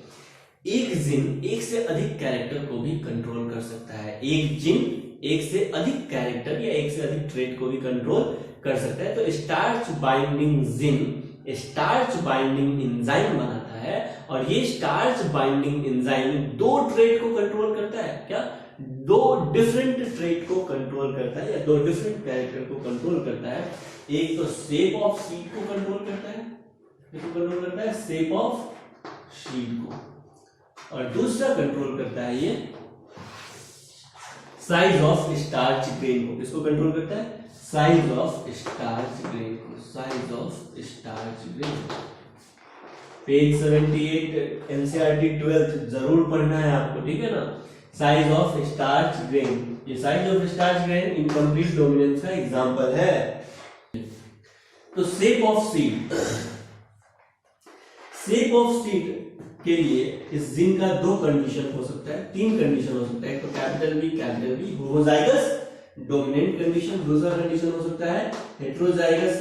एक जीन एक से अधिक कैरेक्टर को भी कंट्रोल कर सकता है। एक जीन एक से अधिक कैरेक्टर या एक से अधिक ट्रेट को भी कंट्रोल कर सकता है। तो starch binding gene starch binding enzyme बनाता है, और ये स्टार्च बाइंडिंग एंजाइम दो ट्रेट को कंट्रोल करता है। क्या? दो डिफरेंट ट्रेट को कंट्रोल करता है, या दो डिफरेंट कैरेक्टर को कंट्रोल करता है। एक तो शेप ऑफ सीड को कंट्रोल करता है, कंट्रोल करता है शेप ऑफ सीड को, और दूसरा कंट्रोल करता है ये साइज ऑफ स्टार्च ग्रेन को। किसको कंट्रोल करता है? साइज ऑफ स्टार्च ग्रेन को, size of starch grain. Page 78 NCERT 12th जरूर पढ़ना है आपको। ठीक है ना? साइज ऑफ स्टार्च ग्रेन, ये size of starch grain incomplete dominance का एग्जांपल है। तो shape of seed, shape of seed के लिए इस जीन का दो कंडीशन हो सकता है, तीन कंडीशन हो सकता है। एक तो capital B homozygous dominant condition, दूसरा कंडीशन हो सकता है हेटेरोजाइगस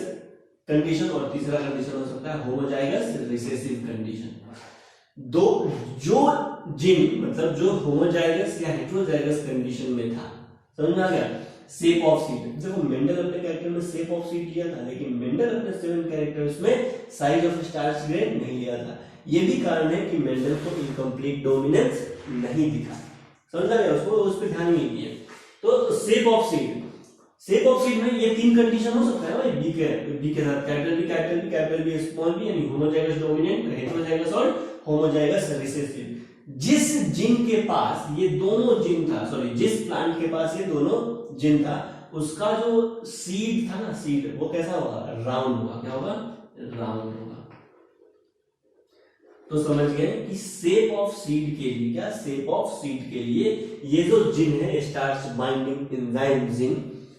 कंडीशन, और तीसरा कंडीशन हो सकता है होमोजाइगस रिसेसिव कंडीशन। दो जो जिन मतलब जो होमोजाइगस या हेटेरोजाइगस कंडीशन में था, समझ में आ गया। शेप ऑफ सीड, देखो मेंडल अपने कैरेक्टर में शेप ऑफ सीड लिया था, लेकिन मेंडल अपने 7 कैरेक्टर्स में साइज ऑफ स्टार्च ग्रेन नहीं लिया था। ये भी कारण है कि मेंडल को इनकम्प्लीट डोमिनेंस नहीं दिखा, समझ आ गया, उसको उस पर ध्यान नहीं दिया। तो shape of seed, shape of seed में ये 3 कंडीशन हो सकता है भाई, बी के साथ कैपिटल बी स्मॉल बी, यानी होमोजाइगस डोमिनेंट, हेटेरोजाइगस और होमोजाइगस रिसेसिव। जिस जिन के पास ये दोनों जिन था, सॉरी जिस प्लांट के पास ये दोनों जिन था, उसका जो सीड था ना, सीड वो कैसा होगा, राउंड होगा। क्या होगा, राउंड होगा। तो समझ गए कि शेप ऑफ सीड के लिए, क्या शेप ऑफ सीड के लिए ये जो जिन है स्टार्च बाइंडिंग एंजाइम जिन,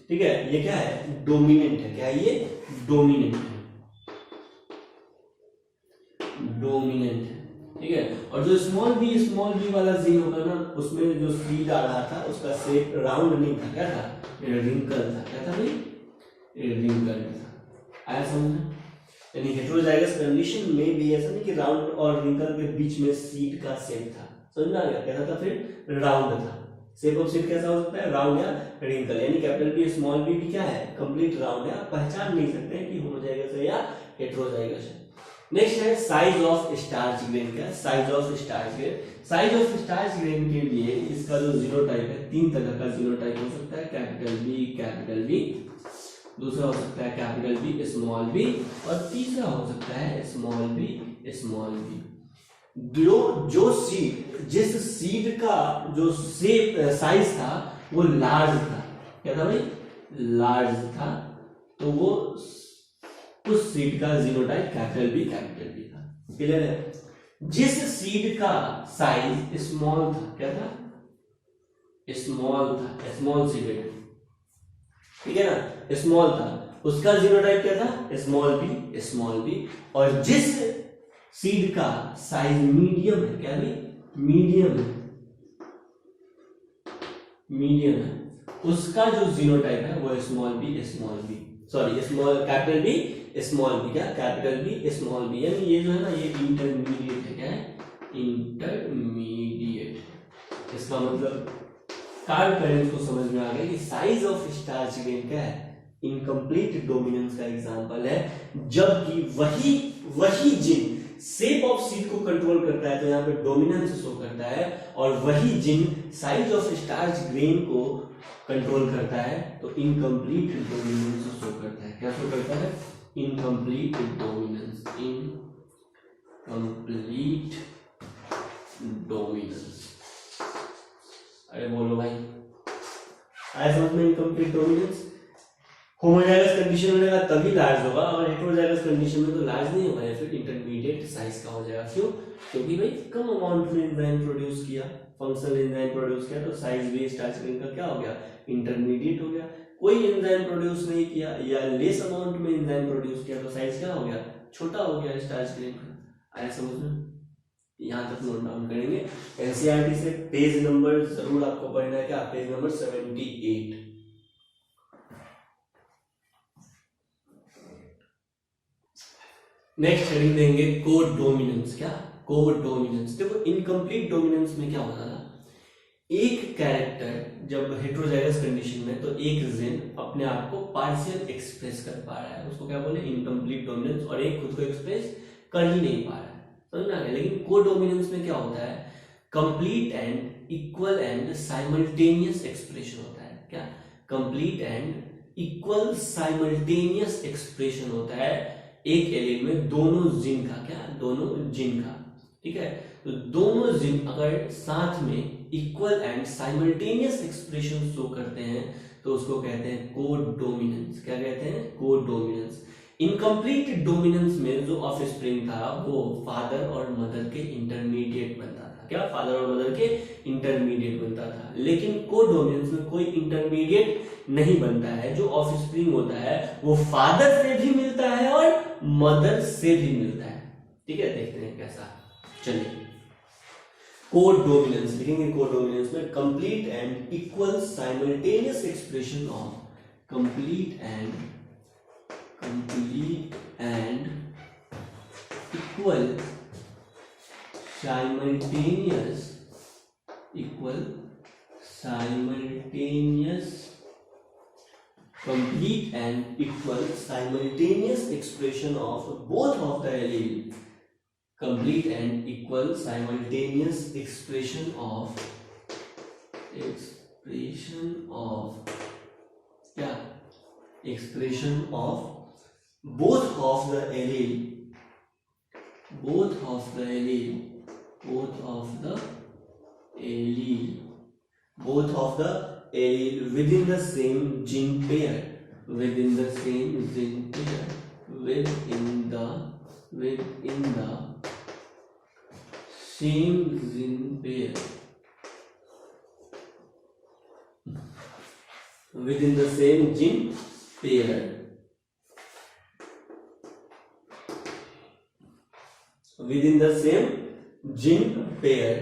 ठीक है, ये क्या है, डोमिनेंट है। क्या है ये, डोमिनेंट है, डोमिनेंट है, ठीक है। और जो स्मॉल बी वाला जिन होगा ना, उसमें जो सीड आ रहा था उसका शेप राउंड नहीं था, क्या था, रिंकल था। क्या था भाई, रिंकल था। आया समझ में। यानी हेटेरोजाइगस कंडीशन में भी ऐसा नहीं कि राउंड और रिंकल के बीच में सीड का शेप था, समझ में आ गया। कैसा था, फिर राउंड था। शेप ऑफ सीड कैसा हो सकता है, राउंड या रिंकल। यानी कैपिटल बी स्मॉल बी भी क्या है, कंप्लीट राउंड है। आप पहचान नहीं सकते हैं कि होमोजाइगस है या हेटेरोजाइगस है। नेक्स्ट है साइज ऑफ स्टार्च ग्रेन। क्या size of starch grain, size of starch grain के लिए इसका जो जीनोटाइप है, 3 तरह का जीनोटाइप हो सकता है, कैपिटल बी, दूसरा हो सकता है कैपिटल बी स्मॉल बी, और तीसरा हो सकता है स्मॉल बी स्मॉल बी। जो सीड, जिस सीड का जो शेप साइज था वो लार्ज था, क्या था भाई, लार्ज था, तो वो उस सीड का जीनोटाइप कैपिटल बी था। क्लियर है। जिस सीड का साइज स्मॉल था, क्या था, स्मॉल था, स्मॉल सीड, ठीक है ना, स्मॉल था, उसका जीनोटाइप क्या था, स्मॉल बी। और जिस सीड का साइज मीडियम है, क्या भी, मीडियम है, उसका जो जीनोटाइप है वो small B, sorry small capital B small B, क्या कैपिटल बी स्मॉल बी। यानी ये जो है ना, ये इंटरमीडिएट है। क्या है, इंटरमीडिएट। इसका मतलब कार्ड पेरेंट्स को समझ में आ गया कि साइज ऑफ स्टार्च ग्रेन क्या है, इनकम्प्लीट डोमिनेंस का एग्जांपल है। जबकि वही जिन शेप ऑफ सीड को कंट्रोल करता है, तो यहाँ पे डोमिनेंस शो करता है, और वही जिन साइज ऑफ स्टार्च ग्रेन को कंट्रोल करता है, तो इनकम्प्लीट डोमिनेंस शो करता है। क्या शो करता है, इनकम्प्लीट डोमिनेंस, अरे बोलो भाई, आया समझ में। इनकम्प्लीट डोमिनेंस होमोजाइगस कंडीशन में रहेगा तभी लार्ज होगा, और हेटेरोजाइगस कंडीशन में तो लार्ज नहीं होगा, या फिर इंटरमीडिएट साइज का हो जाएगा। क्यों, क्योंकि भाई कम अमाउंट में एंजाइम प्रोड्यूस किया, फंक्शनल एंजाइम प्रोड्यूस किया, तो साइज भी स्टार्च ग्रेन का क्या हो गया, इंटरमीडिएट हो गया। कोई एंजाइम प्रोड्यूस नहीं किया या लेस अमाउंट में एंजाइम प्रोड्यूस किया, तो साइज क्या हो गया, छोटा हो गया स्टार्च ग्रेन का। आया समझ में। यहाँ तक नोट डाउन करेंगे। एनसीईआरटी से पेज नंबर जरूर आपको पढ़ना है, क्या, पेज नंबर 78। नेक्स्ट हेडिंग देंगे कोडोमिनेंस। क्या, कोडोमिनेंस। देखो इनकम्प्लीट डोमिनेंस में क्या होता था, एक कैरेक्टर जब हेटेरोजाइगस कंडीशन में, तो एक जीन अपने आप को पार्शियल एक्सप्रेस कर पा रहा है, उसको क्या बोले, इनकम्प्लीट डोमिनेंस, और एक खुद को एक्सप्रेस कर ही नहीं पा रहा है, समझ में आ गया। लेकिन कोडोमिनेंस में क्या होता है, complete and equal and simultaneous expression होता है। क्या, complete and equal simultaneous expression होता है एक एलील में दोनों जिन का, क्या, दोनों जिन का, ठीक है। तो दोनों जिन अगर साथ में equal and simultaneous expression show करते हैं, तो उसको कहते हैं कोडोमिनेंस। क्या कहते हैं, कोडोमिनेंस। इनकम्प्लीट डोमिनेंस में जो ऑफस्प्रिंग था वो फादर और मदर के इंटरमीडिएट बनता था। क्या, फादर और मदर के इंटरमीडिएट बनता था। लेकिन कोडोमिनेंस में कोई इंटरमीडिएट नहीं बनता है। जो ऑफस्प्रिंग होता है वो फादर से भी मिलता है और मदर से भी मिलता है, ठीक है। देखते हैं कैसा। चलिए, कोडोमिनेंस लिखेंगे। कोडोमिनेंस में complete and equal simultaneous expression of, complete and complete and equal simultaneous complete and equal simultaneous expression of both of the allele. Complete and equal simultaneous expression of क्या? expression of both of the allele within the same gene pair within the same gene pair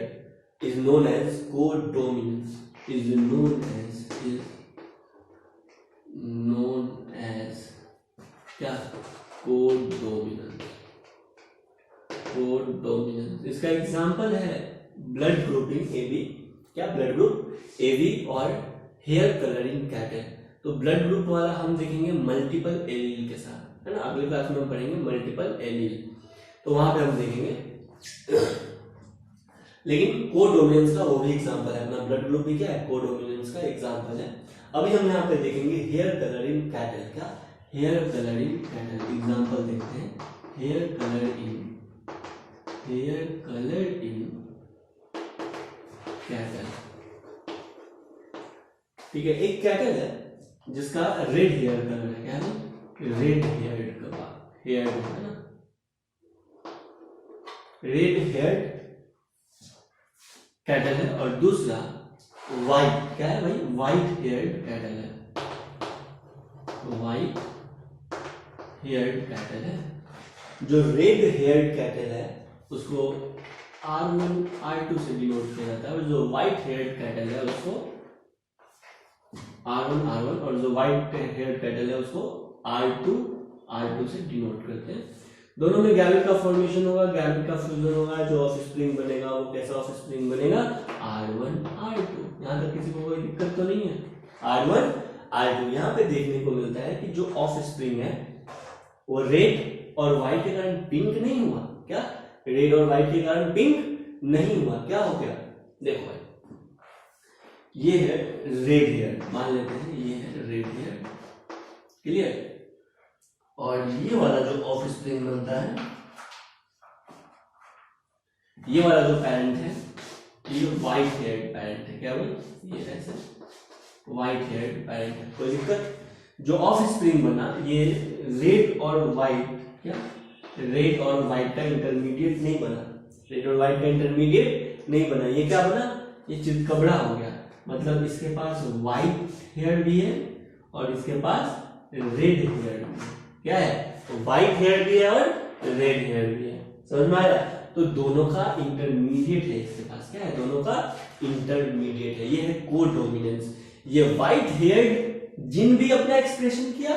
is known as codominance. क्या? Codominance. इसका example है blood grouping AB। क्या? Blood group AB और hair colouring cattle. तो blood group वाला हम देखेंगे multiple allele के साथ, है ना। अगले क्लास में हम पढ़ेंगे मल्टीपल एलील, तो वहां पे हम देखेंगे। लेकिन कोडोमिनेंस का वो भी एग्जांपल है, अपना ब्लड ग्रुप भी क्या है? कोडोमिनेंस का एग्जांपल है। अभी हम यहाँ पे देखेंगे हेयर कलरिंग कैटल। क्या? Hair colouring cattle. एग्जांपल देखते हैं। Hair colour in cattle. ठीक है, एक कैटल है जिसका रेड हेयर कलर है। क्या है? रेड हेयर है ना, रेड हेयर कैटल है। और दूसरा वाइट, क्या है भाई? वाइट हेयर कैटल है। वाइट हेयर कैटल है। जो रेड हेयर कैटल है उसको R1 R2 से डिनोट किया जाता है, और जो व्हाइट हेयर कैटल है उसको R1 R1, और जो व्हाइट हेयर कैटल है उसको R2 R2 से डिनोट करते हैं। दोनों में गैमेट का फॉर्मेशन होगा, गैमेट का फ्यूजन होगा। जो ऑफस्प्रिंग बनेगा वो कैसा ऑफस्प्रिंग बनेगा? R1 R2। यहाँ तक किसी को कोई दिक्कत तो नहीं है? R1 R2। यहाँ पे देखने को मिलता है कि जो ऑफस्प्रिंग है वो रेड और व्हाइट के कारण पिंक नहीं हुआ। क्या? रेड और व्हाइट के कारण पिंक नहीं हुआ। क्या हो गया? देखो भाई, ये है रेड हेयर, मान लेते हैं ये है रेड हेयर, क्लियर। और ये वाला जो ऑफस्प्रिंग बनता है, ये वाला जो पेरेंट है, ये व्हाइट हेयर पेरेंट है। क्या भाई? ये ऐसे व्हाइट हेयर पेरेंट है। कोई दिक्कत? जो ऑफस्प्रिंग बना ये रेड और व्हाइट, क्या? रेड और व्हाइट का इंटरमीडिएट नहीं बना। रेड और व्हाइट का इंटरमीडिएट नहीं बना। ये क्या बना? ये चितकबरा हो गया। मतलब इसके पास व्हाइट हेयर भी है और इसके पास रेड हेयर भी है। क्या है? तो व्हाइट हेयर भी है और रेड हेयर भी है। समझ में आया? तो दोनों का इंटरमीडिएट है इसके पास। क्या है? दोनों का इंटरमीडिएट है। ये है कोडोमिनेंस। ये व्हाइट हेयर जिन भी अपना एक्सप्रेशन किया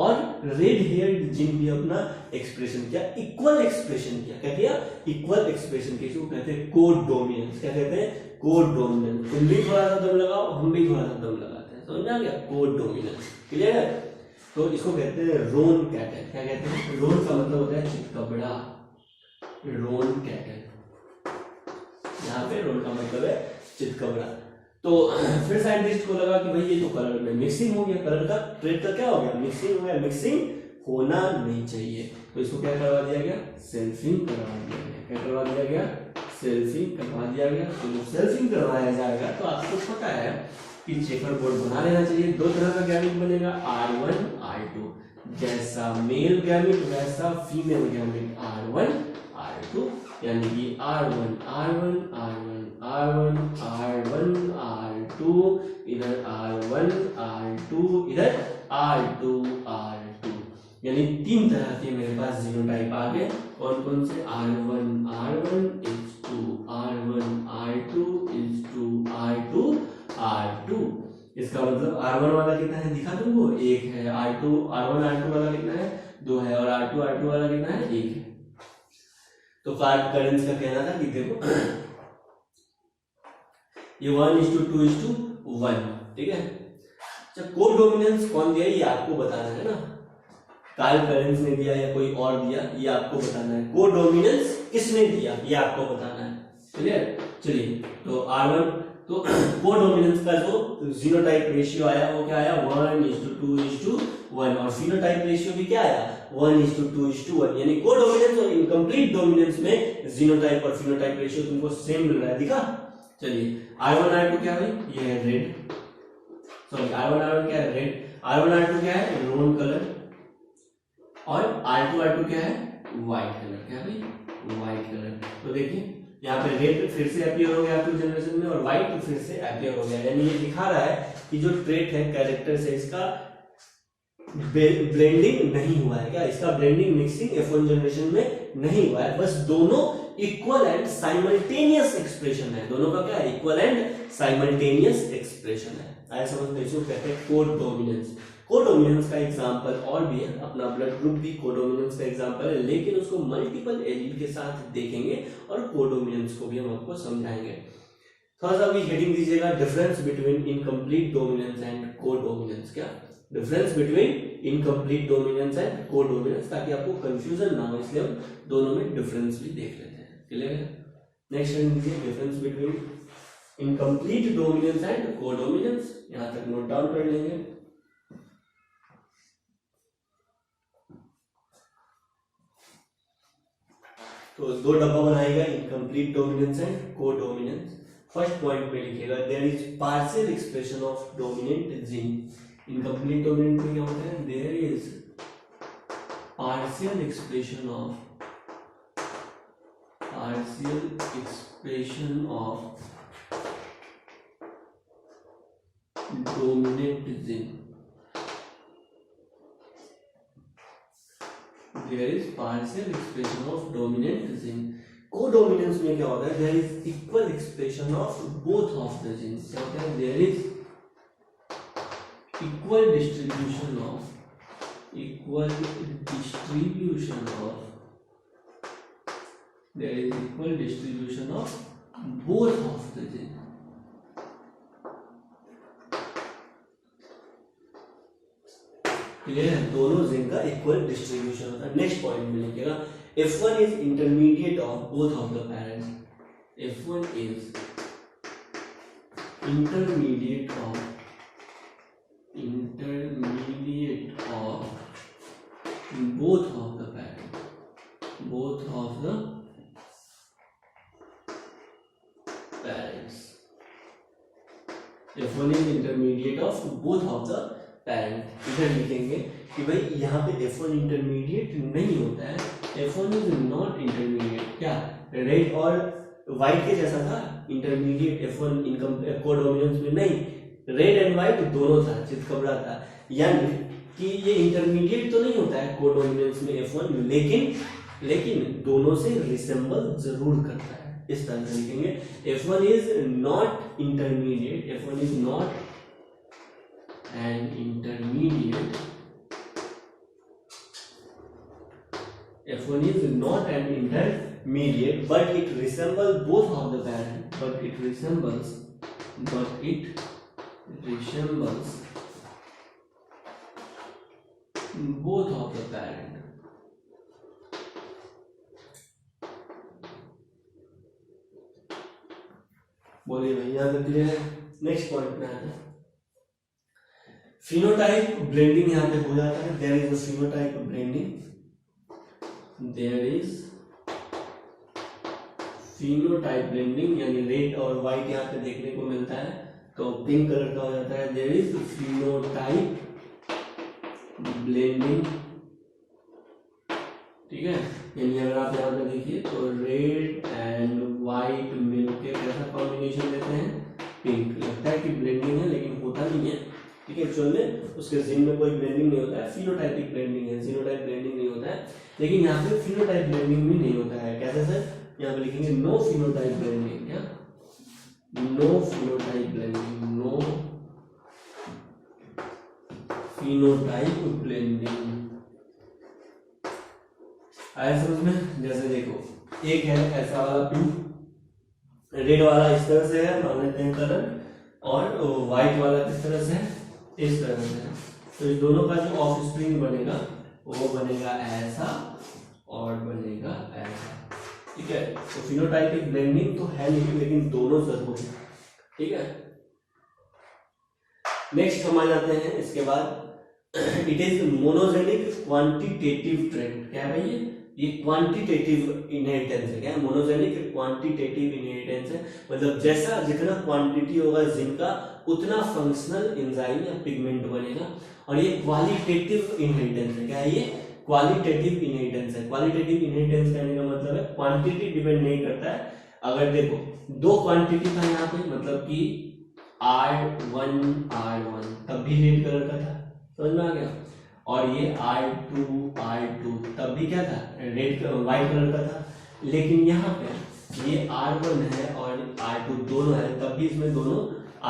और रेड हेयर जिन भी अपना एक्सप्रेशन किया, इक्वल एक्सप्रेशन किया। क्या किया? इक्वल एक्सप्रेशन किया। इसको कहते हैं कोडोमिनेंस। क्या कहते हैं? कोडोमिनेंस। तुम भी थोड़ा सा दम लगाओ, हम भी थोड़ा सा दम लगाते हैं। समझ आ गया? कोडोमिनेंस। क्लियर है? तो इसको कहते हैं रोन कैटल। क्या कहते हैं? रोन का मतलब होता है चितकबरा। रोन कैटल, यहाँ पे रोन का मतलब है चितकबरा। तो फिर साइंटिस्ट को लगा कि भाई ये तो कलर में मिक्सिंग हो गया, कलर का ट्रेड का क्या हो गया? मिक्सिंग हो गया। मिक्सिंग होना नहीं चाहिए, तो इसको क्या करवा दिया गया? सेल्फिंग करवा दिया गया। क्या करवा दिया गया? सेल्फिंग करवा दिया गया। तो जब सेल्फिंग करवाया जाएगा तो आपको पता है कि चेकर बोर्ड बना लेना चाहिए। दो तरह का गैमेट बनेगा, R1 R2। जैसा मेल गैमेट वैसा फीमेल गैमेट, R1 R2। यानी कि R1 R1 R1 R1 R1 R2, इधर R1 R2, इधर R2 R2। यानी तीन तरह के मेरे पास जीनोटाइप आ गए। कौन कौन से? R1 R1 is to R1 R2 is to R2 R2। इसका मतलब R1 वाला कितना है दिखा तुमको, 1 है। R1 R2 वाला कितना है, 2 है। और R2 R2 वाला कितना है, 1 है। तो करंट्स का कहना था कि देखो ये 1:2:1, ठीक है। अच्छा, कोडोमिनेंस कौन दिया ये आपको बताना है ना, कार्ल पेरेंट्स ने दिया या कोई और दिया, ये आपको बताना है। कोडोमिनेंस किसने दिया ये आपको बताना है, क्लियर। चलिए, तो R1 तो कोडोमिनेंस का जो जीनोटाइप रेशियो आया वो क्या आया, 1:2:1, और फिनोटाइप रेशियो भी क्या आया, 1:2:1। यानी कोडोमिनेंस और इनकम्प्लीट डोमिनेंस में जीनोटाइप और फिनोटाइप रेशियो तुमको सेम मिल रहा है, दिखा। चलिए, R1 R2 क्या है, ये है रेड, सॉरी R1 R1 क्या है, रेड। R1 R2 क्या है, रोन कलर। और R2 R2 क्या है, व्हाइट कलर। क्या है भाई, व्हाइट कलर। तो देखिए यहाँ पे रेड फिर से अपीयर हो गया R2 जनरेशन में, और व्हाइट फिर से अपीयर हो गया। यानी ये दिखा रहा है कि जो ट्रेट है, कैरेक्टर से इसका ब्लेंडिंग नहीं हुआ है। क्या इसका ब्लेंडिंग मिक्सिंग F1 जनरेशन में नहीं हुआ है, बस दोनों इक्वल एंड साइमल्टेनियस एक्सप्रेशन है। दोनों का क्या है, इक्वल एंड साइमल्टेनियस एक्सप्रेशन है। आया समझ में, इसको कहते हैं कोडोमिनेंस। कोडोमिनेंस का एग्जांपल और भी है, अपना ब्लड ग्रुप भी कोडोमिनेंस का एग्जांपल है, लेकिन उसको मल्टीपल एलील के साथ देखेंगे और कोडोमिनेंस को भी हम आपको समझाएंगे। थोड़ा सा भी हेडिंग दीजिएगा, difference between incomplete dominance and codominance. क्या difference between incomplete dominance and codominance, ताकि आपको कंफ्यूजन ना हो, इसलिए हम दोनों में डिफरेंस भी देख लेते हैं, क्लियर है। नेक्स्ट हेडिंग दीजिए, difference between incomplete dominance and codominance. यहां तक नोट डाउन कर लेंगे। तो दो डब्बा बनाएगा, incomplete dominance and codominance. First point में लिखिएगा, there is partial expression of dominant gene. Incomplete dominant में क्या होता है, there is partial expression of dominant gene. There is partial expression of dominant gene. Co-dominance में क्या होता है, there is equal expression of both of the genes. क्या होता है, there is equal distribution of both of the genes. Clear है, दोनों gene का इक्वल डिस्ट्रीब्यूशन होता है। नेक्स्ट पॉइंट में लिखिएगा, F1 is intermediate of both of the parents. F1 is intermediate of both of the parents। F1 is intermediate of both of the parent। इधर लिखेंगे कि भाई यहाँ पे F1 इंटरमीडिएट नहीं होता है, F1 इज नॉट इंटरमीडिएट। क्या रेड और व्हाइट के जैसा था इंटरमीडिएट, F1 कोडोमिनेंस में नहीं, रेड एंड व्हाइट दोनों था, चितकबरा था। यानी कि ये इंटरमीडिएट तो नहीं होता है कोडोमिनेंस में F1, लेकिन दोनों से रिसेंबल जरूर करता है। इस तरह से लिखेंगे, F1 is not intermediate, F1 is not an intermediate, F1 is not an intermediate, but it resembles both of the parent, but it resembles both of the parent। बोलिए भाई, यहाँ तक क्लियर है। नेक्स्ट पॉइंट में आते हैं, phenotype blending यहाँ पे हो जाता है। There is a phenotype blending, यानी रेड और व्हाइट यहाँ पे देखने को मिलता है, तो पिंक कलर का हो जाता है। देयर इज फिनोटाइप ब्लेंडिंग, ठीक है। यानी अगर आप यहाँ पे देखिए तो रेड एंड व्हाइट मिलके कैसा कॉम्बिनेशन देते हैं, पिंक। लगता है कि ब्लेंडिंग है, लेकिन होता नहीं है, ठीक है। एक्चुअल में उसके जीन में कोई ब्लेंडिंग नहीं होता है, फिनोटाइपिक ब्लेंडिंग है, जीनोटाइप ब्लेंडिंग नहीं होता है। लेकिन यहाँ पे फिनोटाइप ब्लेंडिंग भी नहीं होता है। कैसे सर, यहाँ पे लिखेंगे नो फिनोटाइप ब्लेंडिंग। क्या, no phenotype blending, no phenotype blending. आया समझ में? जैसे देखो एक है ऐसा वाला पिन, रेड वाला इस तरह से है मान लेते हैं कलर, और व्हाइट वाला किस तरह से है, इस तरह से है। तो इस दोनों का जो ऑफ स्प्रिंग बनेगा वो बनेगा ऐसा और बनेगा ऐसा, ठीक है। तो फिनोटाइपिक ब्लेंडिंग तो है नहीं, लेकिन दोनों जरूरी है, ठीक है। नेक्स्ट हम आ जाते हैं इसके बाद, it is monogenic quantitative trend. क्या है भाई ये क्वांटिटेटिव इनहेरिटेंस है। क्या है? मोनोजेनिक क्वांटिटेटिव इनहेरिटेंस है, मतलब जैसा जितना क्वांटिटी होगा जिनका उतना फंक्शनल एंजाइम या पिगमेंट बनेगा। और ये क्वालिटेटिव इनहेरिटेंस है। क्या है ये? क्वालिटेटिव इनहेरिटेंस है। क्वालिटेटिव इनहेरिटेंस कहने का मतलब है क्वांटिटी डिपेंड नहीं करता है। अगर देखो दो क्वांटिटी था यहाँ पे, मतलब कि R1 तब भी रेड कलर का था, समझ में आ गया। और ये R2 तब भी क्या था, रेड व्हाइट कलर का था। लेकिन यहाँ पे ये R1 है और R2 दोनों है, तब भी इसमें दोनों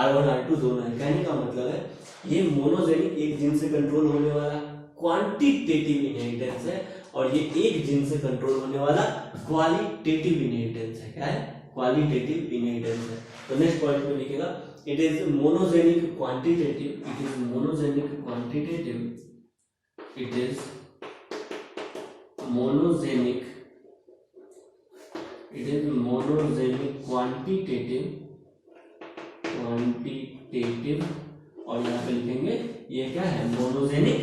R1 R2 दोनों है। कहने का मतलब है ये मोनोजेनिक एक जीन से कंट्रोल होने वाला क्वांटिटेटिव इनहेरिटेंस है, और ये एक जीन से कंट्रोल होने वाला क्वालिटेटिव इनहेरिटेंस है। क्या है? क्वालिटेटिव इनहेरिटेंस है। तो नेक्स्ट पॉइंट में लिखेगा it is monogenic quantitative, it is monogenic quantitative, it is monogenic, it is monogenic quantitative, और यहाँ पे लिखेंगे ये क्या है, मोनोजेनिक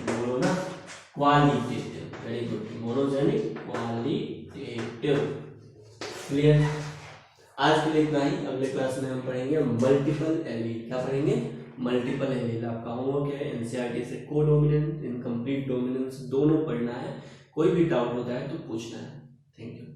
बोलो ना, qualitative. Very good, monogenic qualitative. Clear? आज के लिए इतना ही। अगले क्लास में हम पढ़ेंगे मल्टीपल एलील। क्या पढ़ेंगे? Multiple allele. आपका होमवर्क है एनसीईआरटी से कोडोमिनेंट, इनकम्प्लीट डोमिनेंस दोनों पढ़ना है। कोई भी डाउट होता है तो पूछना है। Thank you.